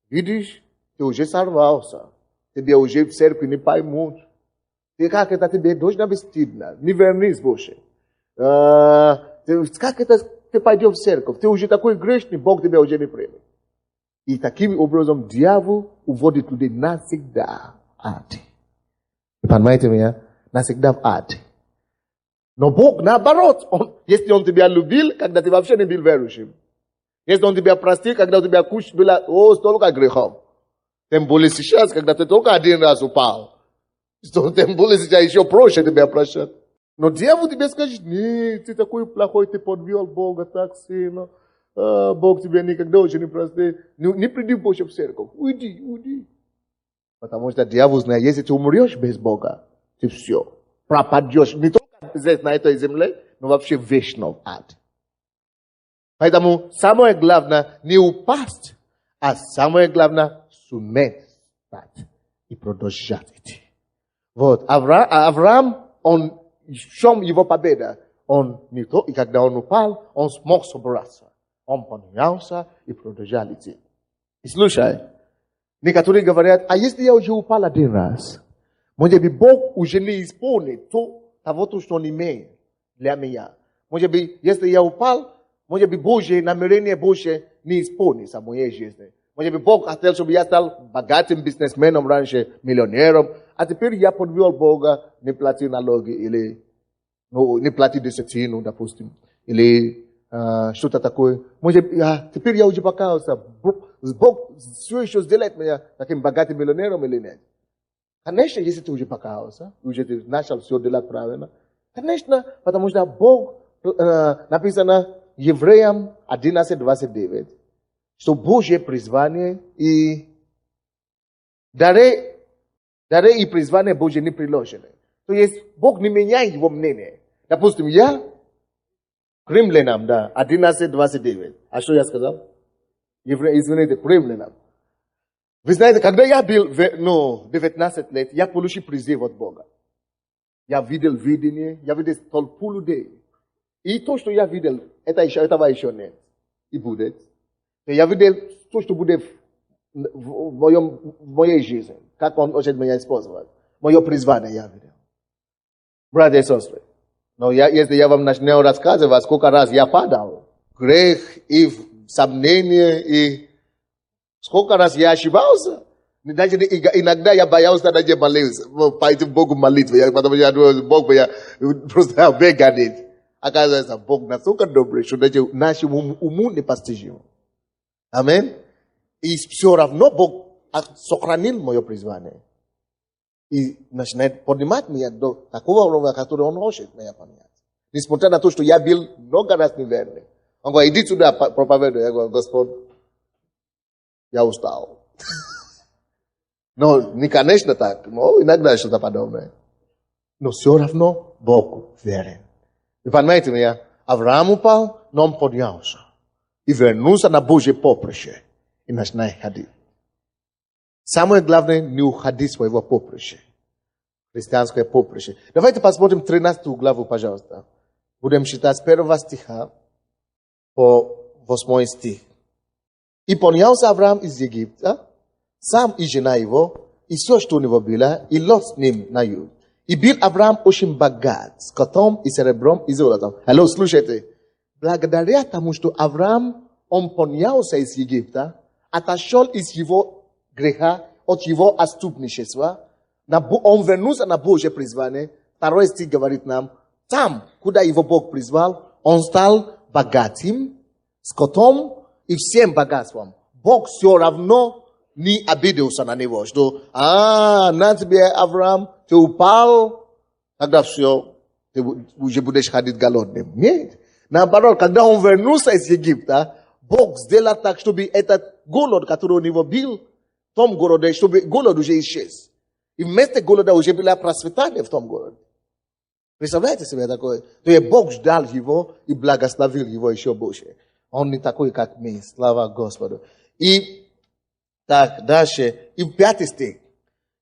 Видишь, ты уже сорвался. Тебе уже в церкви не поймут. Ты как это тебе должно быть стыдно. Не вернись больше. Как это ты пойдешь в церковь? Ты уже такой грешный, Бог тебя уже не примет. И таким образом дьявол уводит людей навсегда в ад. Понимаете меня? Навсегда в ад. Но Бог наоборот. Если Он тебя любил, когда ты вообще не был верующим. Если Он тебя простил, когда у тебя куча было столько грехов. Тем более сейчас, когда ты только один раз упал. Тем более сейчас еще проще тебя прощать. Но дьявол тебе скажет, нет, ты такой плохой, ты подвел Бога так сильно. Бог тебя никогда уже не простит. Не приди больше в церковь. Уйди. Потому что дьявол знает, если ты умрешь без Бога, ты все. Пропадешь. Не только здесь, на этой земле, но вообще вечно в ад. Поэтому самое главное не упасть, а самое главное суметь стать и продолжать идти. Вот. Авраам, он, в чем его победа? Он не то, и когда он упал, он смог собраться. Он поднялся и продолжал идти. И слушай, некоторые говорят, а если я уже упал один раз, может быть, Бог уже не исполнит того, что Он имеет для меня. Может быть, если я упал, может быть, Божье намерение Божье не исполнится в моей жизни. Может быть, Бог хотел, чтобы я стал богатым бизнесменом раньше, миллионером, а теперь я подвел Бога, не платил налоги или не платил десятину, допустим, или что-то такое. Может, теперь я уже покаялся. Бог все еще сделает меня таким богатым миллионером или нет? Конечно, если ты уже покаялся, уже ты начал все делать правильно. Конечно, потому что Бог, написано Евреям 11:29, что Божье призвание и дары и призвание Божье не приложены. То есть Бог не меняет его мнение. Допустим, я к Римлянам, 11:29. А что я сказал? Извините, к Римлянам. Вы знаете, когда я был 19 лет, я получил призыв от Бога. Я видел видение, я видел толпу людей. И то, что я видел, этого еще нет. И будет. Я видел то, что будет в моей жизни. Как Он хочет меня использовать. Мое призвание я видел. Братья и сестры. Но если я вам начну рассказывать, сколько раз я падал, грех и сомнение, и сколько раз я ошибался. Даже иногда я боялся даже молиться, пойти к Богу молиться, потому что я думал, Бог меня просто выгонит. Оказывается, Бог настолько добрый, что даже нашему уму непостижимо. Аминь. И все равно Бог сохранил мое призвание. И начинает поднимать меня до такого уровня, который Он хочет меня поднять. Несмотря на то, что я был много раз неверный. Он говорит, иди сюда, проповедуй. Я говорю, Господь, я устал. Но не конечно так, но иногда что-то подобное. Но все равно Бог верен. Вы понимаете меня? Авраам упал, но он поднялся. И вернулся на Божье поприще. И начинает ходить. Самое главное, не уходи с своего поприща. Христианское поприще. Давайте посмотрим 13 главу, пожалуйста. Будем читать с 1 стиха по 8 стих. И поднялся Авраам из Египта, сам и жена его, и все, что у него было, и Лот с ним на юг. И бил Авраам очень богат, скотом и серебром и золотом. Алло, слушайте. Благодаря тому, что Авраам, он поднялся из Египта, отошел из его греха, от его отступничества, он вернулся на Божье призвание. Второй стих говорит нам, там, куда его Бог призвал, он стал богатым, скотом и всем богатством. Бог все равно не обиделся на него, что, на тебе, Авраам, ты упал, тогда все, ты уже будешь ходить голодным. Нет. Наоборот, когда он вернулся из Египта, Бог сделал так, чтобы этот голод, который у него был, в том городе, чтобы голод уже исчез. И вместо голода уже было процветание в том городе. Представляете себе такое? То есть Бог ждал его и благословил его еще больше. Он не такой, как мы. Слава Господу. И так, дальше. И 5 стих.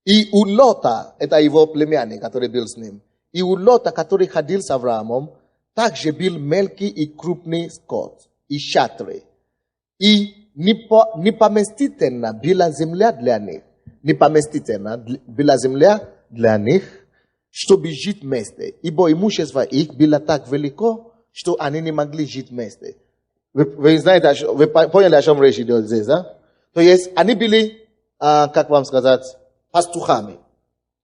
И у Лота, это его племянник, который был с ним, и у Лота, который ходил с Авраамом, также был мелкий и крупный скот, и шатры. И непоместительна была земля для них. Непоместительна была земля для них, чтобы жить вместе. Ибо имущество их было так велико, что они не могли жить вместе. Вы знаете, вы поняли, о чем речь идет здесь, да? То есть, они были, как вам сказать, пастухами.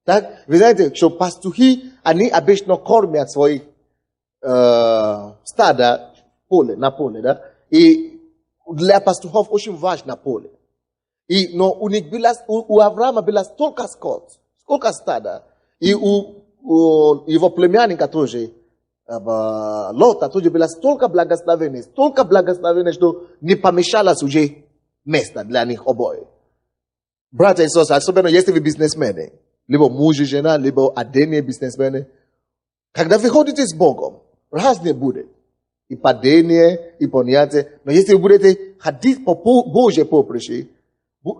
Так? Вы знаете, что пастухи, они обычно кормят свои стада на поле, да? И для пастухов очень важно поле. Но у них было, у Авраама было столько стада. И у его племянника тоже, Лота тоже было столько благословений, что не помешалось уже место для них обоих. Братья и сестры, особенно если вы бизнесмены, либо муж и жена, либо отдельные бизнесмены, когда вы ходите с Богом, разные будет. И падение, и понятие. Но если вы будете ходить по Божьей поприще,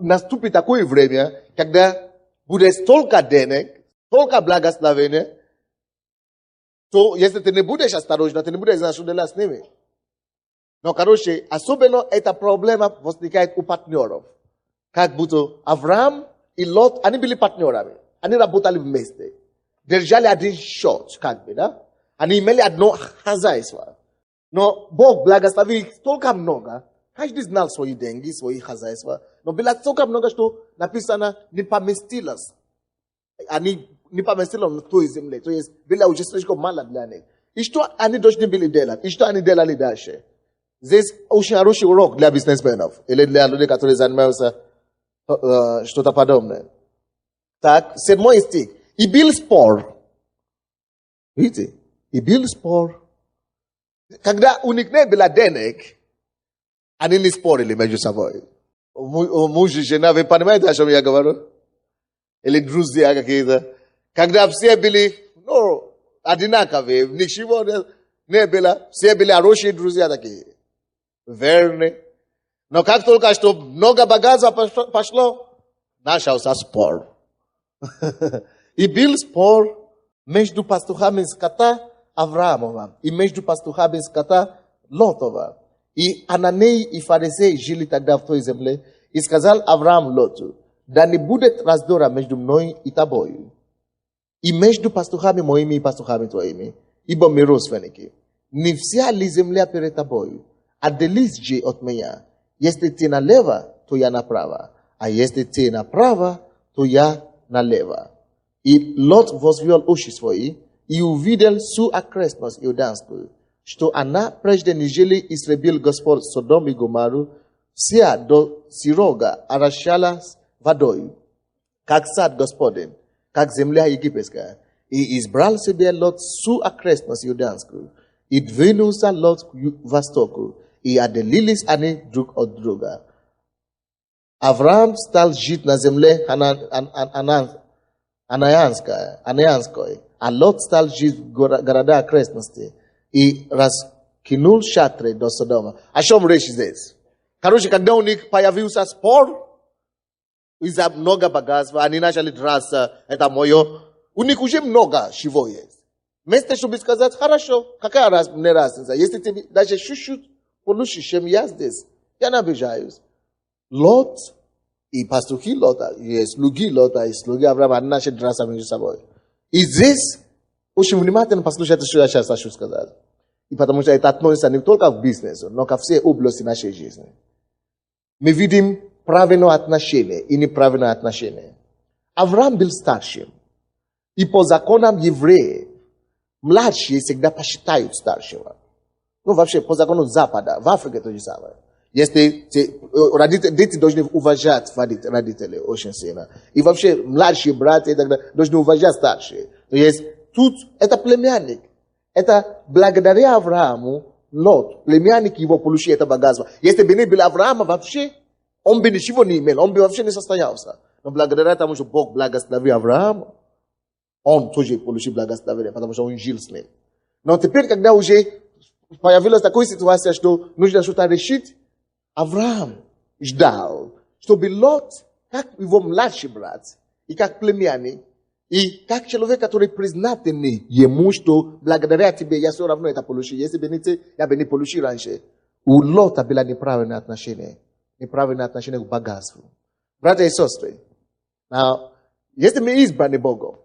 наступит такое время, когда будет столько денег, столько благословения, то если ты не будешь осторожен, ты не будешь знать, что делать с ними. Но, короче, особенно эта проблема возникает у партнеров. Как будто Авраам и Лот, они были партнерами. Они работали вместе. Держали один счет, как бы, да? Они имели одно хозяйство. Но Бог благословил их столько много. Каждый знал свои деньги, свои хозяйства. Но было столько много, что написано, не поместилось. Они не поместилось на той земле. То есть, было уже слишком мало для них. И что они должны были делать? И что они делали дальше? Здесь очень хороший урок для бизнесменов. Или для людей, которые занимаются что-то подобное. Так, 7 стих. И был спор. Видите? И был спор. Когда у них не было денег, они не спорили между собой. Муж и жена, вы понимаете, о чем я говорю? Или друзья какие-то. Когда все были, одинаковые, ничего не было, все были хорошие друзья такие. Верные. Но как только что много богатства пошло, начался спор. И был спор между пастухами скота Авраамова и между пастухами скота Лотова. И Ананей и фарисеи жили тогда в той земле. И сказал Авраам Лоту, да не будет раздора между мной и тобою. И между пастухами моими и пастухами твоими. Ибо мы родственники. Не вся ли земля перед тобою? Отделись же от меня. Если ты налево, то я направо. А если ты направо, то я налево. И Лот возвел уши свои и увидел всю окрестность иудейскую, что она, прежде нежели истребил Господь Содом и Гоморру, вся до сирога орошалась водою, как сад Господень, как земля египетская. И избрал себе Лот всю окрестность иудейскую, и двинулся Лот к востоку, и отделились они друг от друга. Авраам стал жить на земле Анаянской, а Лот стал жить в города окрестности и раскинул шатры до Содома. О чем речь здесь? Короче, когда у них появился спор, из-за много богатства, они начали драться, это мое. У них уже много чего есть. Вместо, чтобы сказать, хорошо, какая мне разница? Если тебе даже чуть-чуть получше, чем я здесь, я не обижаюсь. Лот и пастухи Лота, и слуги Лота, и слуги Авраама, они начали драться между собой. И здесь очень внимательно послушайте, что я сейчас хочу сказать. И потому что это относится не только к бизнесу, но ко всей области нашей жизни. Мы видим правильное отношение и неправильное отношение. Авраам был старшим. И по законам евреев, младшие всегда посчитают старшего. Ну, вообще, по закону Запада, в Африке то же самое. Если дети должны уважать родителей очень сильно. И вообще, младшие братья и так далее должны уважать старшие. То есть, тут это племянник. Это благодаря Аврааму, Лот, племянник его получил это богатство. Если бы не был Авраама вообще, он бы ничего не имел, он бы вообще не состоялся. Но благодаря тому, что Бог благословил Авраама, он тоже получил благословение, потому что он жил с ним. Но теперь, когда уже появилась такая ситуация, что нужно что-то решить, Авраам ждал, чтобы Лот, как его младший брат, и как племянник, и как человек, который признательный ему, что благодаря тебе я все равно это получил. Если бы не ты, я бы не получил раньше. У Лота было неправильное отношение к богатству. Братья и сестры, если мы избраны Богом,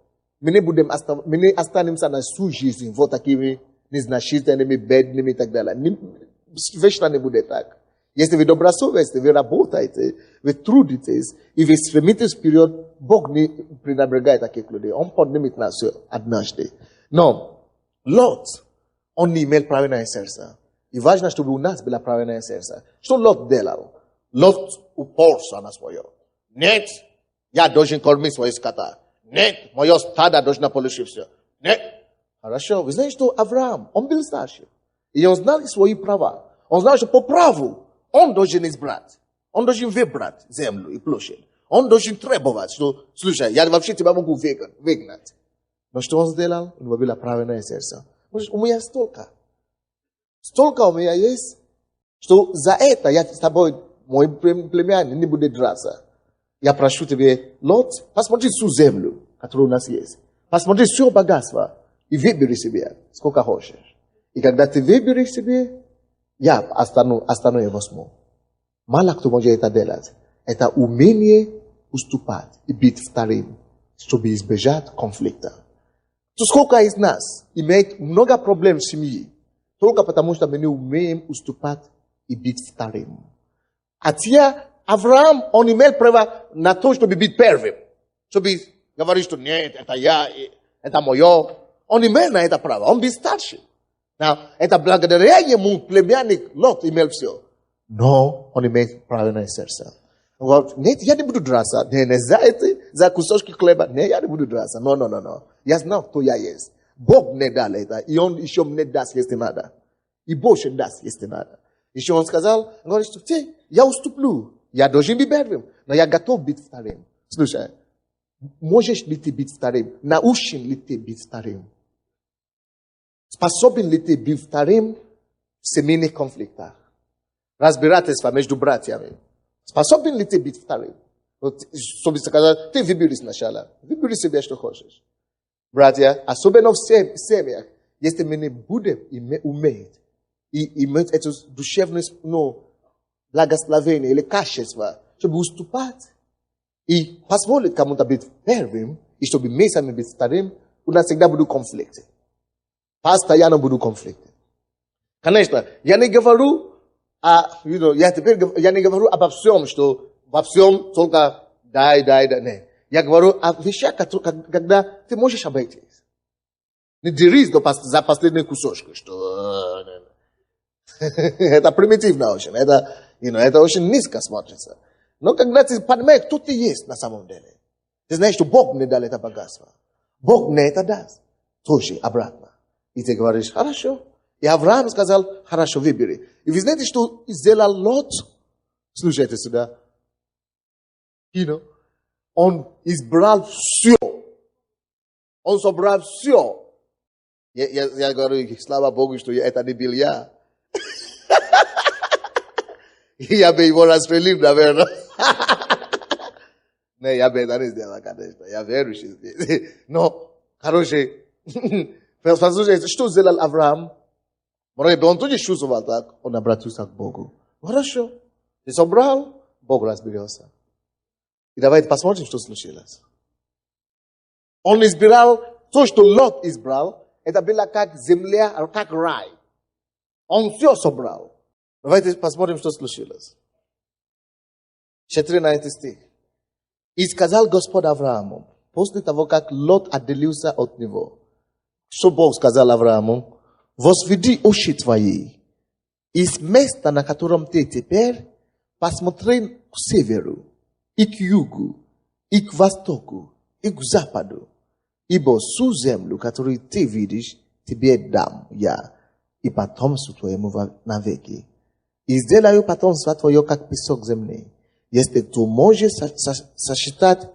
мы не останемся на всю жизнь вот такими незначительными, бедными и так далее. Вечно не будет так. Если вы добросовестны, вы работаете, вы трудитесь, и вы стремитесь вперед, Бог не пренебрегает таких людей. Он поднимет нас однажды. Но Лот, он не имел правильное сердце. И важно, чтобы у нас было правильное сердце. Что Лот делал? Лот упорся на свое. Нет, я должен кормить свои скота. Нет, мое стадо должно получить все. Нет. Хорошо, вы знаете, что Авраам, он был старший. И он знал свои права. Он знал, что по праву он должен избрать. Он должен выбрать землю и площадь. Он должен требовать, что, слушай, я вообще тебя могу выгнать. Но что он сделал? У него было правильное сердце. У меня столько у меня есть, что за это я с тобой, мой племянник, не будет драться. Я прошу тебе, Лот, посмотри всю землю, которая у нас есть. Посмотри все богатство и выбери себе, сколько хочешь. И когда ты выберешь себе, я остану и возьму. Мало кто может это делать. Это умение уступать и быть вторым, чтобы избежать конфликта. То сколько из нас имеет много проблем в семье, только потому что мы не умеем уступать и быть вторым. А те, Авраам, он имел право на то, чтобы быть первым. Чтобы говорить, что нет, это я, это мое. Он имел на это право, он был старший. Это благодаря ему племянник Лот имел все. Но он имеет правильное сердце. Нет, я не буду драться. Не за кусочки хлеба. Нет, я не буду драться. Но. Я знаю, кто я есть. Бог мне дал это. И он еще мне даст, если надо. И больше даст, если надо. Еще он сказал, говорит, что я уступлю. Я должен быть первым. Но я готов быть вторым. Слушай, можешь ли ты быть вторым? Научен ли ты быть вторым? Способен ли ты быть вторым в семейных конфликтах? Разбирательства между братьями. Способен ли ты быть вторым? Вот, чтобы сказать, ты выбери сначала. Выбери себе, что хочешь. Братья, особенно в семьях, если мы не будем уметь и иметь это душевное благословение или качество, чтобы уступать и позволить кому-то быть первым, и чтобы мы сами быть вторым, у нас всегда будут конфликты. Постоянно будут конфликты. Конечно, я не говорю, я не говорю обо всем, что во всем только дай. Нет. Я говорю о вещах, когда ты можешь обойтись. Не дерись за последние кусочки, что это примитивно очень. Это очень низко смотрится. Но когда ты понимаешь, кто ты есть на самом деле, ты знаешь, что Бог мне дал это богатство. Бог мне это даст. Тоже обратно. И ты говоришь, хорошо. И Авраам сказал, хорошо, выбери. И вы знаете, что сделал Лот? Слушайте сюда. Он избрал все. Он собрал все. Я говорю, слава Богу, что это не был я. Я бы его расстрелил, наверное. Не, я бы это не сделал, конечно. Я верующий. Но, короче, послушайте, что сделал Авраам? Он тоже чувствовал так, он обратился к Богу. Хорошо. Ты собрал, Бог разберется. И давайте посмотрим, что случилось. Он избирал То, что Лот избрал, это было как земля, как рай. Он все собрал. Давайте посмотрим, что случилось. 14 стих. И сказал Господь Аврааму, после того, как Лот отделился от него, что Бог сказал Аврааму: возведи очи твои из места, на котором ты теперь, посмотри к северу, и к югу, и к востоку, и к западу. Ибо всю землю, которую ты видишь, тебе дам я, и потомству твоему навеки. И сделаю потомство твое, как песок земли. Если ты можешь сосчитать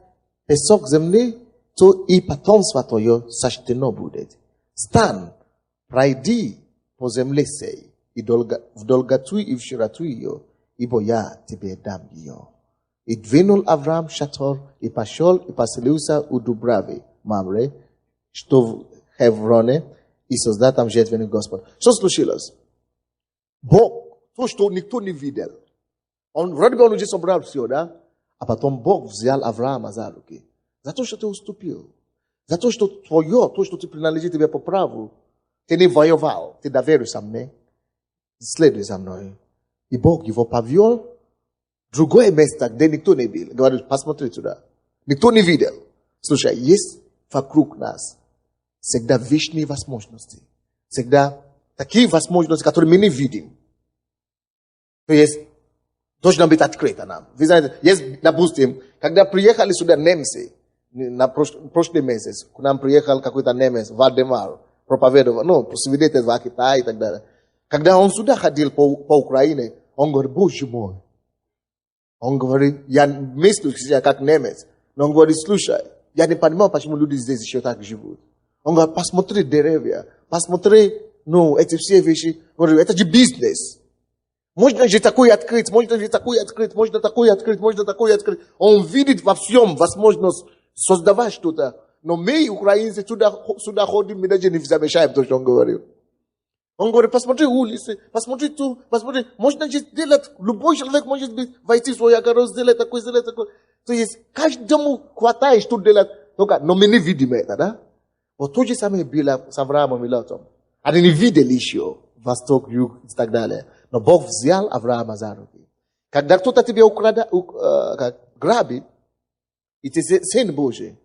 песок земли, то и потомство твое сочтено будет. Стань, пройди по земле сей, и в долготу и в широту ее, ибо я тебе дам ее. И двинул Авраам шатер, и пошел, и поселился у Дубравы, Мамре, что в Хевроне, и создал там жертвенный Господь. Что случилось? Бог, то, что никто не видел. Вроде бы он уже собрал все, да? А потом Бог взял Авраама за руки. За то, что ты уступил. За то, что твое, то, что ты принадлежит тебе по праву. Ты не воевал, ты доверился мне. Следуй за мной. И Бог его повел в другое место, где никто не видел. Говорит, посмотри туда. Никто не видел. Слушай, есть вокруг нас всегда вечные возможности. Всегда такие возможности, которые мы не видим. То есть, должно быть открыто нам. Вы знаете, есть, допустим, когда приехали сюда немцы, на прошлый месяц, к нам приехал какой-то немец, Вальдемар, проповедовал, свидетельство о Китае и так далее. Когда он сюда ходил по Украине, он говорит, Боже мой. Он говорит, я мыслю себя как немец. Но он говорит, слушай, я не понимаю, почему люди здесь еще так живут. Он говорит, посмотри деревья, посмотри, эти все вещи. Говорит, это же бизнес. Можно же такое открыть, можно же такое открыть, можно такое открыть, можно такое открыть. Он видит во всем возможность создавать что-то. Но мы, украинцы, сюда ходим, мы даже не замечаем то, что он говорил. Он говорит, посмотри улицы, посмотри тут, посмотри. Можно же сделать, любой человек может войти в свой огород, сделать такое. То есть, каждому хватает, что делать. Но мы не видим это, да? Вот то же самое было с Авраамом и Лотом. Они не видели еще восток, юг и так далее. Но Бог взял Авраама за руки. Когда кто-то тебя грабит, и ты сын Божий,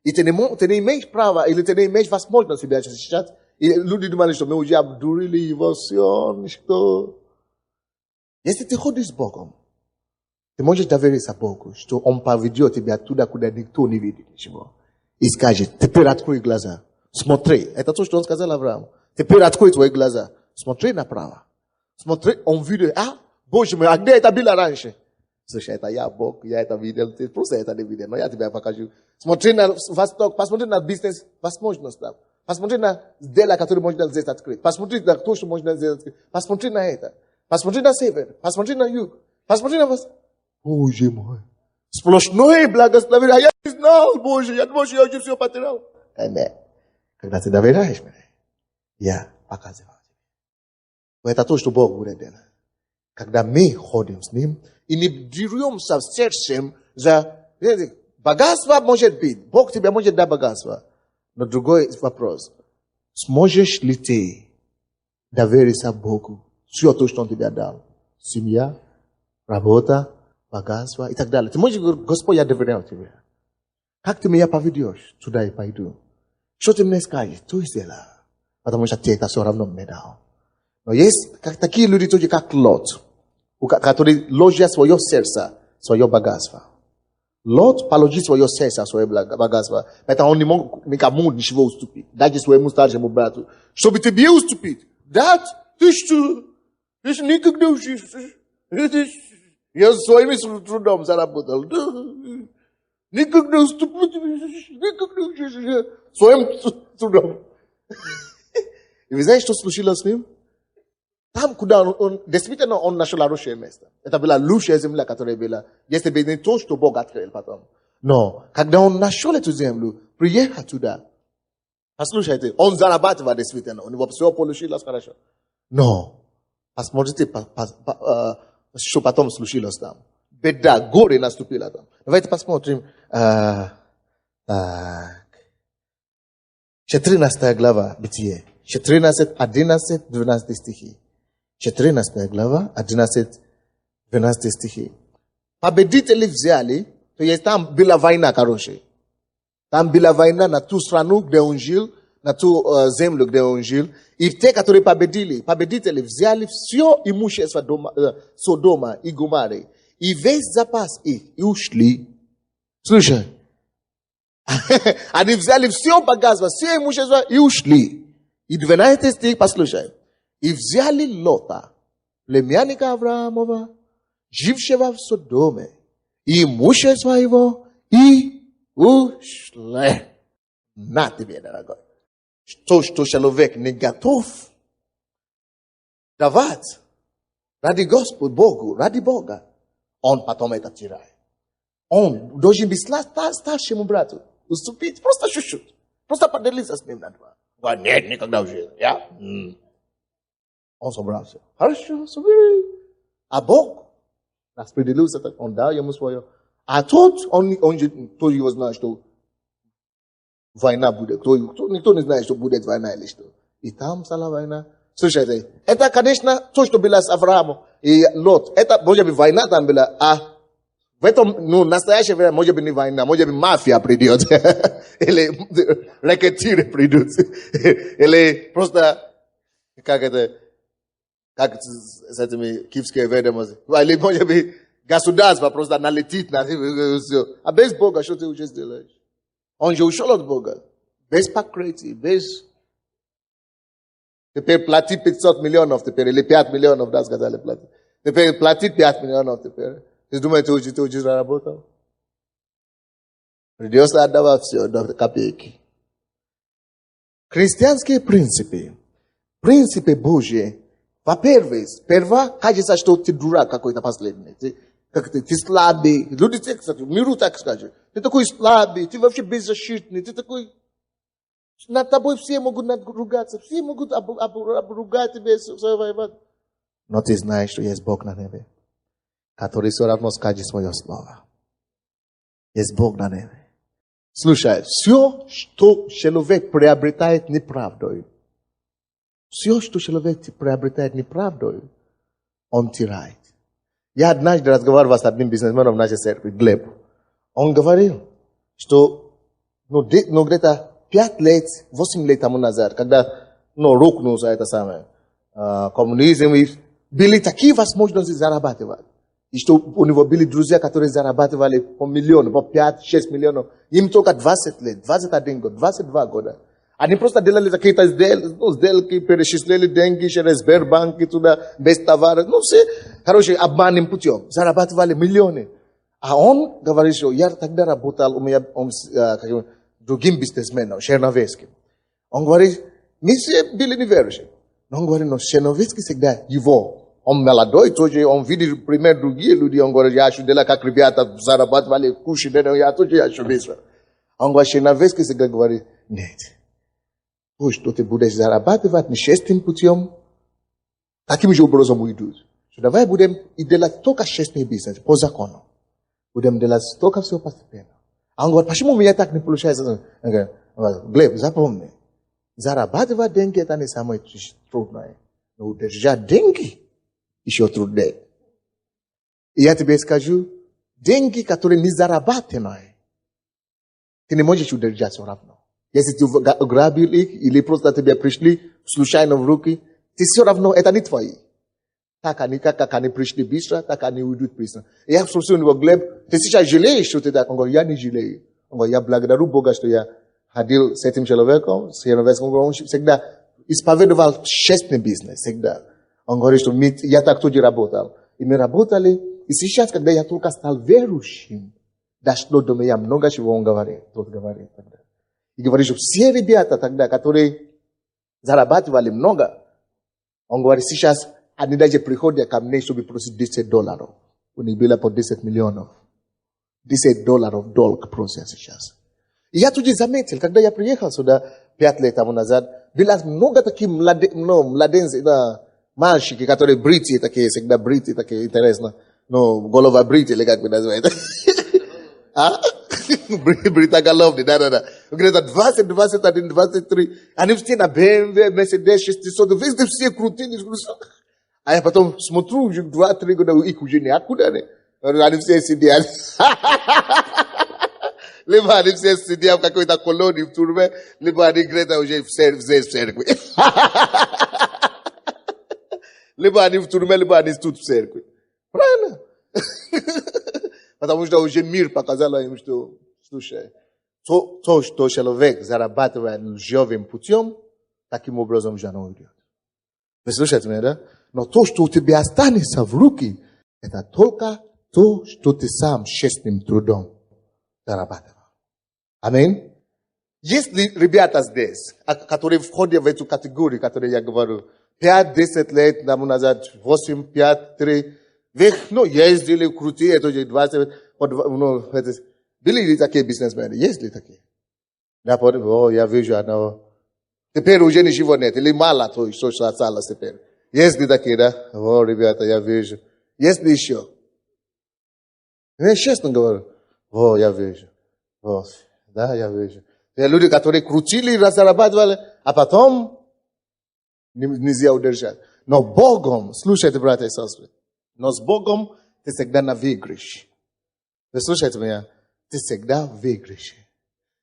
и ты не имеешь права, или ты не имеешь возможность себя защищать, и люди думали, что мы уже обдурили его все, что... Если ты ходишь с Богом, ты можешь довериться Богу, что Он поведет тебя туда, куда никто не видит ничего. И скажет, теперь открой глаза, смотри. Это то, что Он сказал Аврааму. Теперь открой твои глаза, смотри направо. Смотри, он видел, Боже мой, а где это было раньше? Слушай, это я, Бог, я это видел, ты просто это не видел, но я тебя покажу. Смотри на восток, посмотри на бизнес, возможность там. Посмотри на дело, которое можно здесь открыть. Посмотри на то, что можно здесь открыть. Посмотри на это. Посмотри на север, посмотри на юг. Посмотри на восток. Боже мой. Сплошное благословение. А я не знал, Боже, я думал, что я уже все потерял. Нет. Когда ты доверяешь мне, я показываю. Это то, что Бог будет делать. Когда мы ходим с Ним и не деремся сердцем за богатство, может быть. Бог тебе может дать богатство. Но другой вопрос. Сможешь ли ты довериться Богу? Все то, что Он тебе дал. Семья, работа, богатство и так далее. Ты можешь говорить, Господь, я доверяю тебе. Как ты меня поведешь? Туда я пойду. Что ты мне скажешь? То и сделай. Потому что ты это все равно мне дал. Но есть такие люди, тоже как Лот, которые ложат свое сердце, свое богатство. Лот положил свое сердце, свое богатство. Поэтому он не мог никому ничего уступить. Даже своему старшему брату. Чтобы тебе уступить. Да, ты что? Ты никогда уже... Я своим трудом заработал. Никогда уступить. Никогда уже... Своим трудом. И вы знаете, что случилось с ним? Там, куда он действительно он нашел хорошее место. Это была лучшая земля, которая была. Если бы не то, что Бог открыл потом. Но, когда он нашел эту землю, приехал туда. Послушайте, он зарабатывал действительно. У него все получилось хорошо. Но, посмотрите, что потом случилось там. Беда, горе наступило там. Давайте посмотрим. Так. 14 глава Бытие. 14-12 стихи. 14 глава, 11-12 стихи. Победители взяли, то есть там была война, короче. Там была война на ту страну, где он жил, на ту землю, где он жил. И те, которые победители взяли все имущество Содома и Гоморры. И весь запас их, и ушли. Слушай. Они взяли все богатство, все имущество и ушли. И 12 стих, послушай. И взяли Лота, племянника Авраамова, жившего в Содоме, и имущество его, и ушли. На тебе, дорогой. Что человек не готов давать ради Господа, Богу, ради Бога, он потом это теряет. Он должен быть старшему брату уступить просто чуть-чуть. Просто поделиться с ним на два. Нет, никогда уже. Я? Он собрался. Хорошо, собери. А Бог распределился, он дал ему свое. А тот, кто его знает, что война будет. Никто не знает, что будет война или что. И там стала война. Слушайте, это, конечно, то, что было с Авраамом и Лот. Это, может быть, война там была, а в этом, настоящее время, может быть, не война, может быть, мафия придет. Или рэкетиры придут. Или просто, как с этими киевскими ведомостями. Или, может быть, государство просто налетит на все. А без Бога, что ты уже сделаешь? Он же ушел от Бога. Без покрытия, без... Теперь плати 500 миллионов теперь, или 5 миллионов, да, сказали платить. Теперь платить 5 миллионов теперь. Ты думаешь, ты уже заработал? Придется отдавать все до копейки. Христианские принципы Божьи, во-первых, кажется, что ты дурак какой-то последний. Ты слабый. Люди, кстати, миру так скажут. Ты такой слабый, ты вообще беззащитный, ты такой... Над тобой все могут ругаться, все могут обругать тебя, воевать. Но ты знаешь, что есть Бог на небе, который все равно скажет свое слово. Есть Бог на небе. Слушай, все, что человек приобретает неправдой, все, что человек приобретает неправдой, он теряет. Я однажды разговаривал с одним бизнесменом в нашей церкви, Глеб. Он говорил, что где-то 5 лет, 8 лет тому назад, когда рухнулся это самое коммунизм, были такие возможности зарабатывать. И что у него были друзья, которые зарабатывали по миллиону, по 5-6 миллионов. Им только 20 лет, 21 год, 22 года. Они просто делали какие-то сделки, перечислили деньги через Сбербанк туда, без товара. Все, обманным путем. Зарабатывали миллионы. А он говорит, что я тогда работал, у меня другим бизнесменом, Черновецким. Он говорит, мы все были неверующие. Но он говорит, Черновецкий всегда его. Он молодой, тоже он видит пример другие люди. Он говорит, я ощу дела, как ребята зарабатывали, кушали, я тоже ощу быстро. Он говорит, Черновецкий всегда говорит, нет. Пусть что ты будешь зарабатывать нечестным путем, таким же образом уйдут. Давай будем делать только честный бизнес, по закону. Будем делать только все постепенно. А он говорит, почему у меня так не получается? Он говорит, Глеб, запомни, зарабатывать деньги это не самое трудное. Но удержать деньги еще труднее. И я тебе скажу, деньги, которые не зарабатываемые, ты не можешь удержать все равно. Если ты грабил их, или просто тебе пришли случайно в руки, ты все равно, это не твои. Как они пришли быстро, так они уйдут быстро. И я спросил его, Глеб, ты сейчас жалеешь, что ты так? Он говорит, я не жалею. Он говорит, я благодарю Бога, что я ходил с этим человеком, с Черновецким, он всегда исповедовал честный бизнес, всегда. Он говорит, что я так тоже работал. И мы работали, и сейчас, когда я только стал верующим, дошло до меня много чего он говорит. Тот говорит тогда. И говорит, что все ребята тогда, которые зарабатывали много, он говорит, сейчас они даже приходят ко мне, чтобы просить $10. У них было по 10 миллионов. $10 долг просят сейчас. И я тоже заметил, когда я приехал сюда 5 лет тому назад, было много таких младенцев, мальчики, которые бритые такие, всегда бритые такие, интересно. Голова бритые, или как вы называете. Бритоголовный, да. Greta 20, 23. Они все на BMW, Mercedes 600. Везде все крутые. А я потом смотрю, 2-3 года их уже не откуда. Они все сидят. Либо они все сидят в какой-то колонии в тюрьме, либо они Грета уже в церкви. Либо они в тюрьме, либо они тут в церкви. Правильно? Потому что уже мир показал им, что, слушай, то, что человек зарабатывает лживым путем, таким образом же оно уйдет. Вы слушаете меня, да? Но то, что у тебя останется в руки, это только то, что ты сам честным трудом зарабатывал. Аминь. Если ребята здесь, которые входят в эту категорию, которую я говорю, 5-10 лет тому назад, 8, 5, 3, ездили крутые, это уже 20, были ли такие бизнесмены? Есть ли такие? Я вижу одного. Теперь уже ничего нет, или мало то, что осталось теперь. Есть ли такие, да? Ребята, я вижу. Есть ли еще? Я честно говорю. Я вижу. Да, я вижу. Те люди, которые крутили, разрабатывали, а потом нельзя удержать. Но Богом, слушайте, братья и сестры, но с Богом ты всегда на выигрыше. Вы слушаете меня? Ты всегда в выигрыше.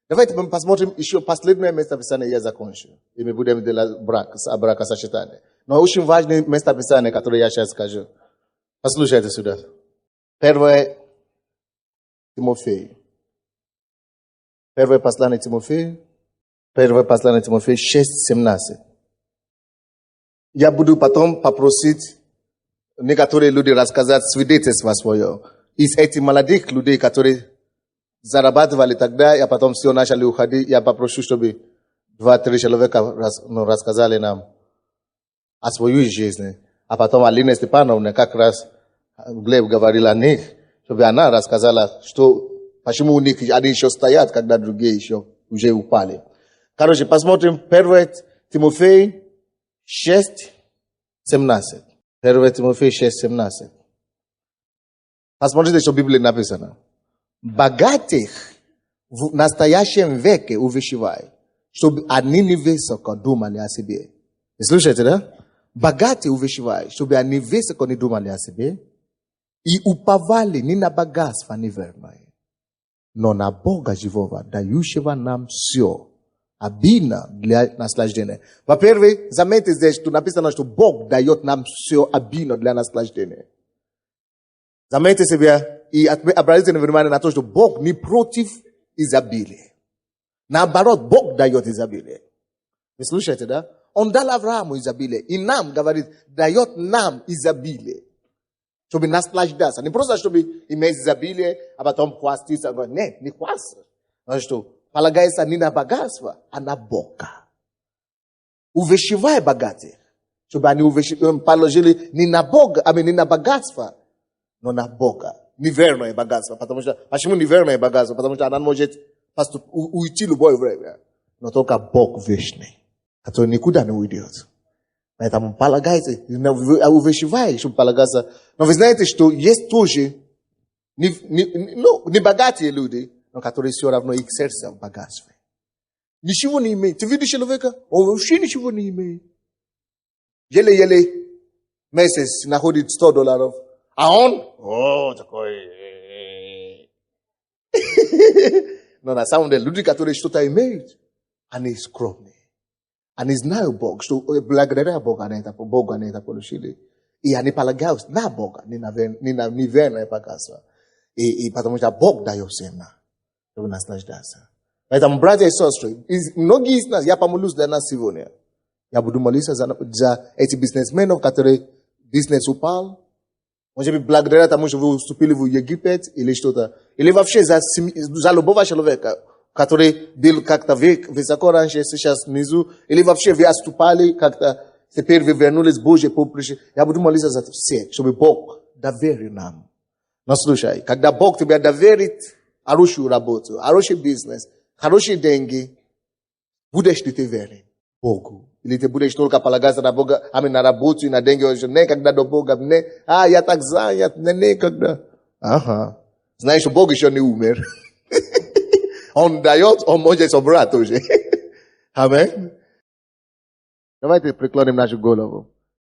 Давайте мы посмотрим еще последнее местописание, я закончу. И мы будем делать бракосочетание. Но очень важное местописание, которое я сейчас скажу. Послушайте сюда. 1 Тимофей. Первое послание Тимофея 6:17. Я буду потом попросить некоторые люди рассказать свидетельство свое. Из этих молодых людей, которые зарабатывали тогда, и потом все начали уходить, я попрошу, чтобы 2-3 человека рассказали нам о своей жизни. А потом Алина Степановна как раз, Глеб говорил о них, чтобы она рассказала, что почему у них они еще стоят, когда другие еще уже упали. Короче, посмотрим 1 Тимофей 6:17. 1 Тимофей 6:17. Посмотрите, что в Библии написано. Богатых в настоящем веке увещевай, чтобы они не высоко думали о себе. Вы слушаете, да? Богатые увещевай, чтобы они высоко не думали о себе и уповали не на богатство неверное, но на Бога живого, дающего нам все, обильно для наслаждения. Во-первых, заметьте здесь, что написано, что Бог дает нам все обильно для наслаждения. Заметьте себе и обратите внимание на то, что Бог не против изобилия. Наоборот, Бог дает изобилие. Вы слушаете, да? Он дал Аврааму изобилие. И нам, говорит, дает нам изобилие. Чтобы наслаждаться. Не просто, чтобы иметь изобилие, а потом хваститься. Нет, не хвастаться. Потому что полагается не на богатство, а на Бога. Увещевай богатых. Чтобы они положили не на Бога, не на богатство, но на Бога. Неверное богатство. Почему неверное богатство? Потому что она может уйти любое время. Но только Бог вечный, который никуда не уйдет. Поэтому полагайте, увещевай, чтобы полагаться. Но вы знаете, что есть тоже не богатые люди, но которые все равно их сердце в богатстве. Ничего не имеет. Ты видишь человека? Он вообще ничего не имеет. Еле-еле месяц находит $100. А он? Такой. Но на самом деле, люди, которые что-то имеют, они скромные. Они знают Бога, что благодаря Богу они это получили. И они полагаются на Бога, не на неверное богатство. И потому что Бог дает всем нам, чтобы наслаждаться. Поэтому, братья и сестры, многие из нас, я помолюсь для нас сегодня. Я буду молиться за этих бизнесменов, которые бизнес упал. Может быть, благодаря тому, что вы вступили в Египет или что-то. Или вообще за любого человека, который был как-то высоко раньше, сейчас внизу. Или вообще вы отступали как-то, теперь вы вернулись в Божье поприще. Я буду молиться за всех, чтобы Бог доверил нам. Но слушай, когда Бог тебе доверит хорошую работу, хороший бизнес, хорошие деньги, будешь ли ты верен Богу? Или ты будешь только полагаться на Бога, на работу и на деньги, никогда до Бога, я так занят, никогда. Ага. Знаешь, что Бог еще не умер. On дает, он может собрать тоже. Аминь. Давайте преклоним нашу голову.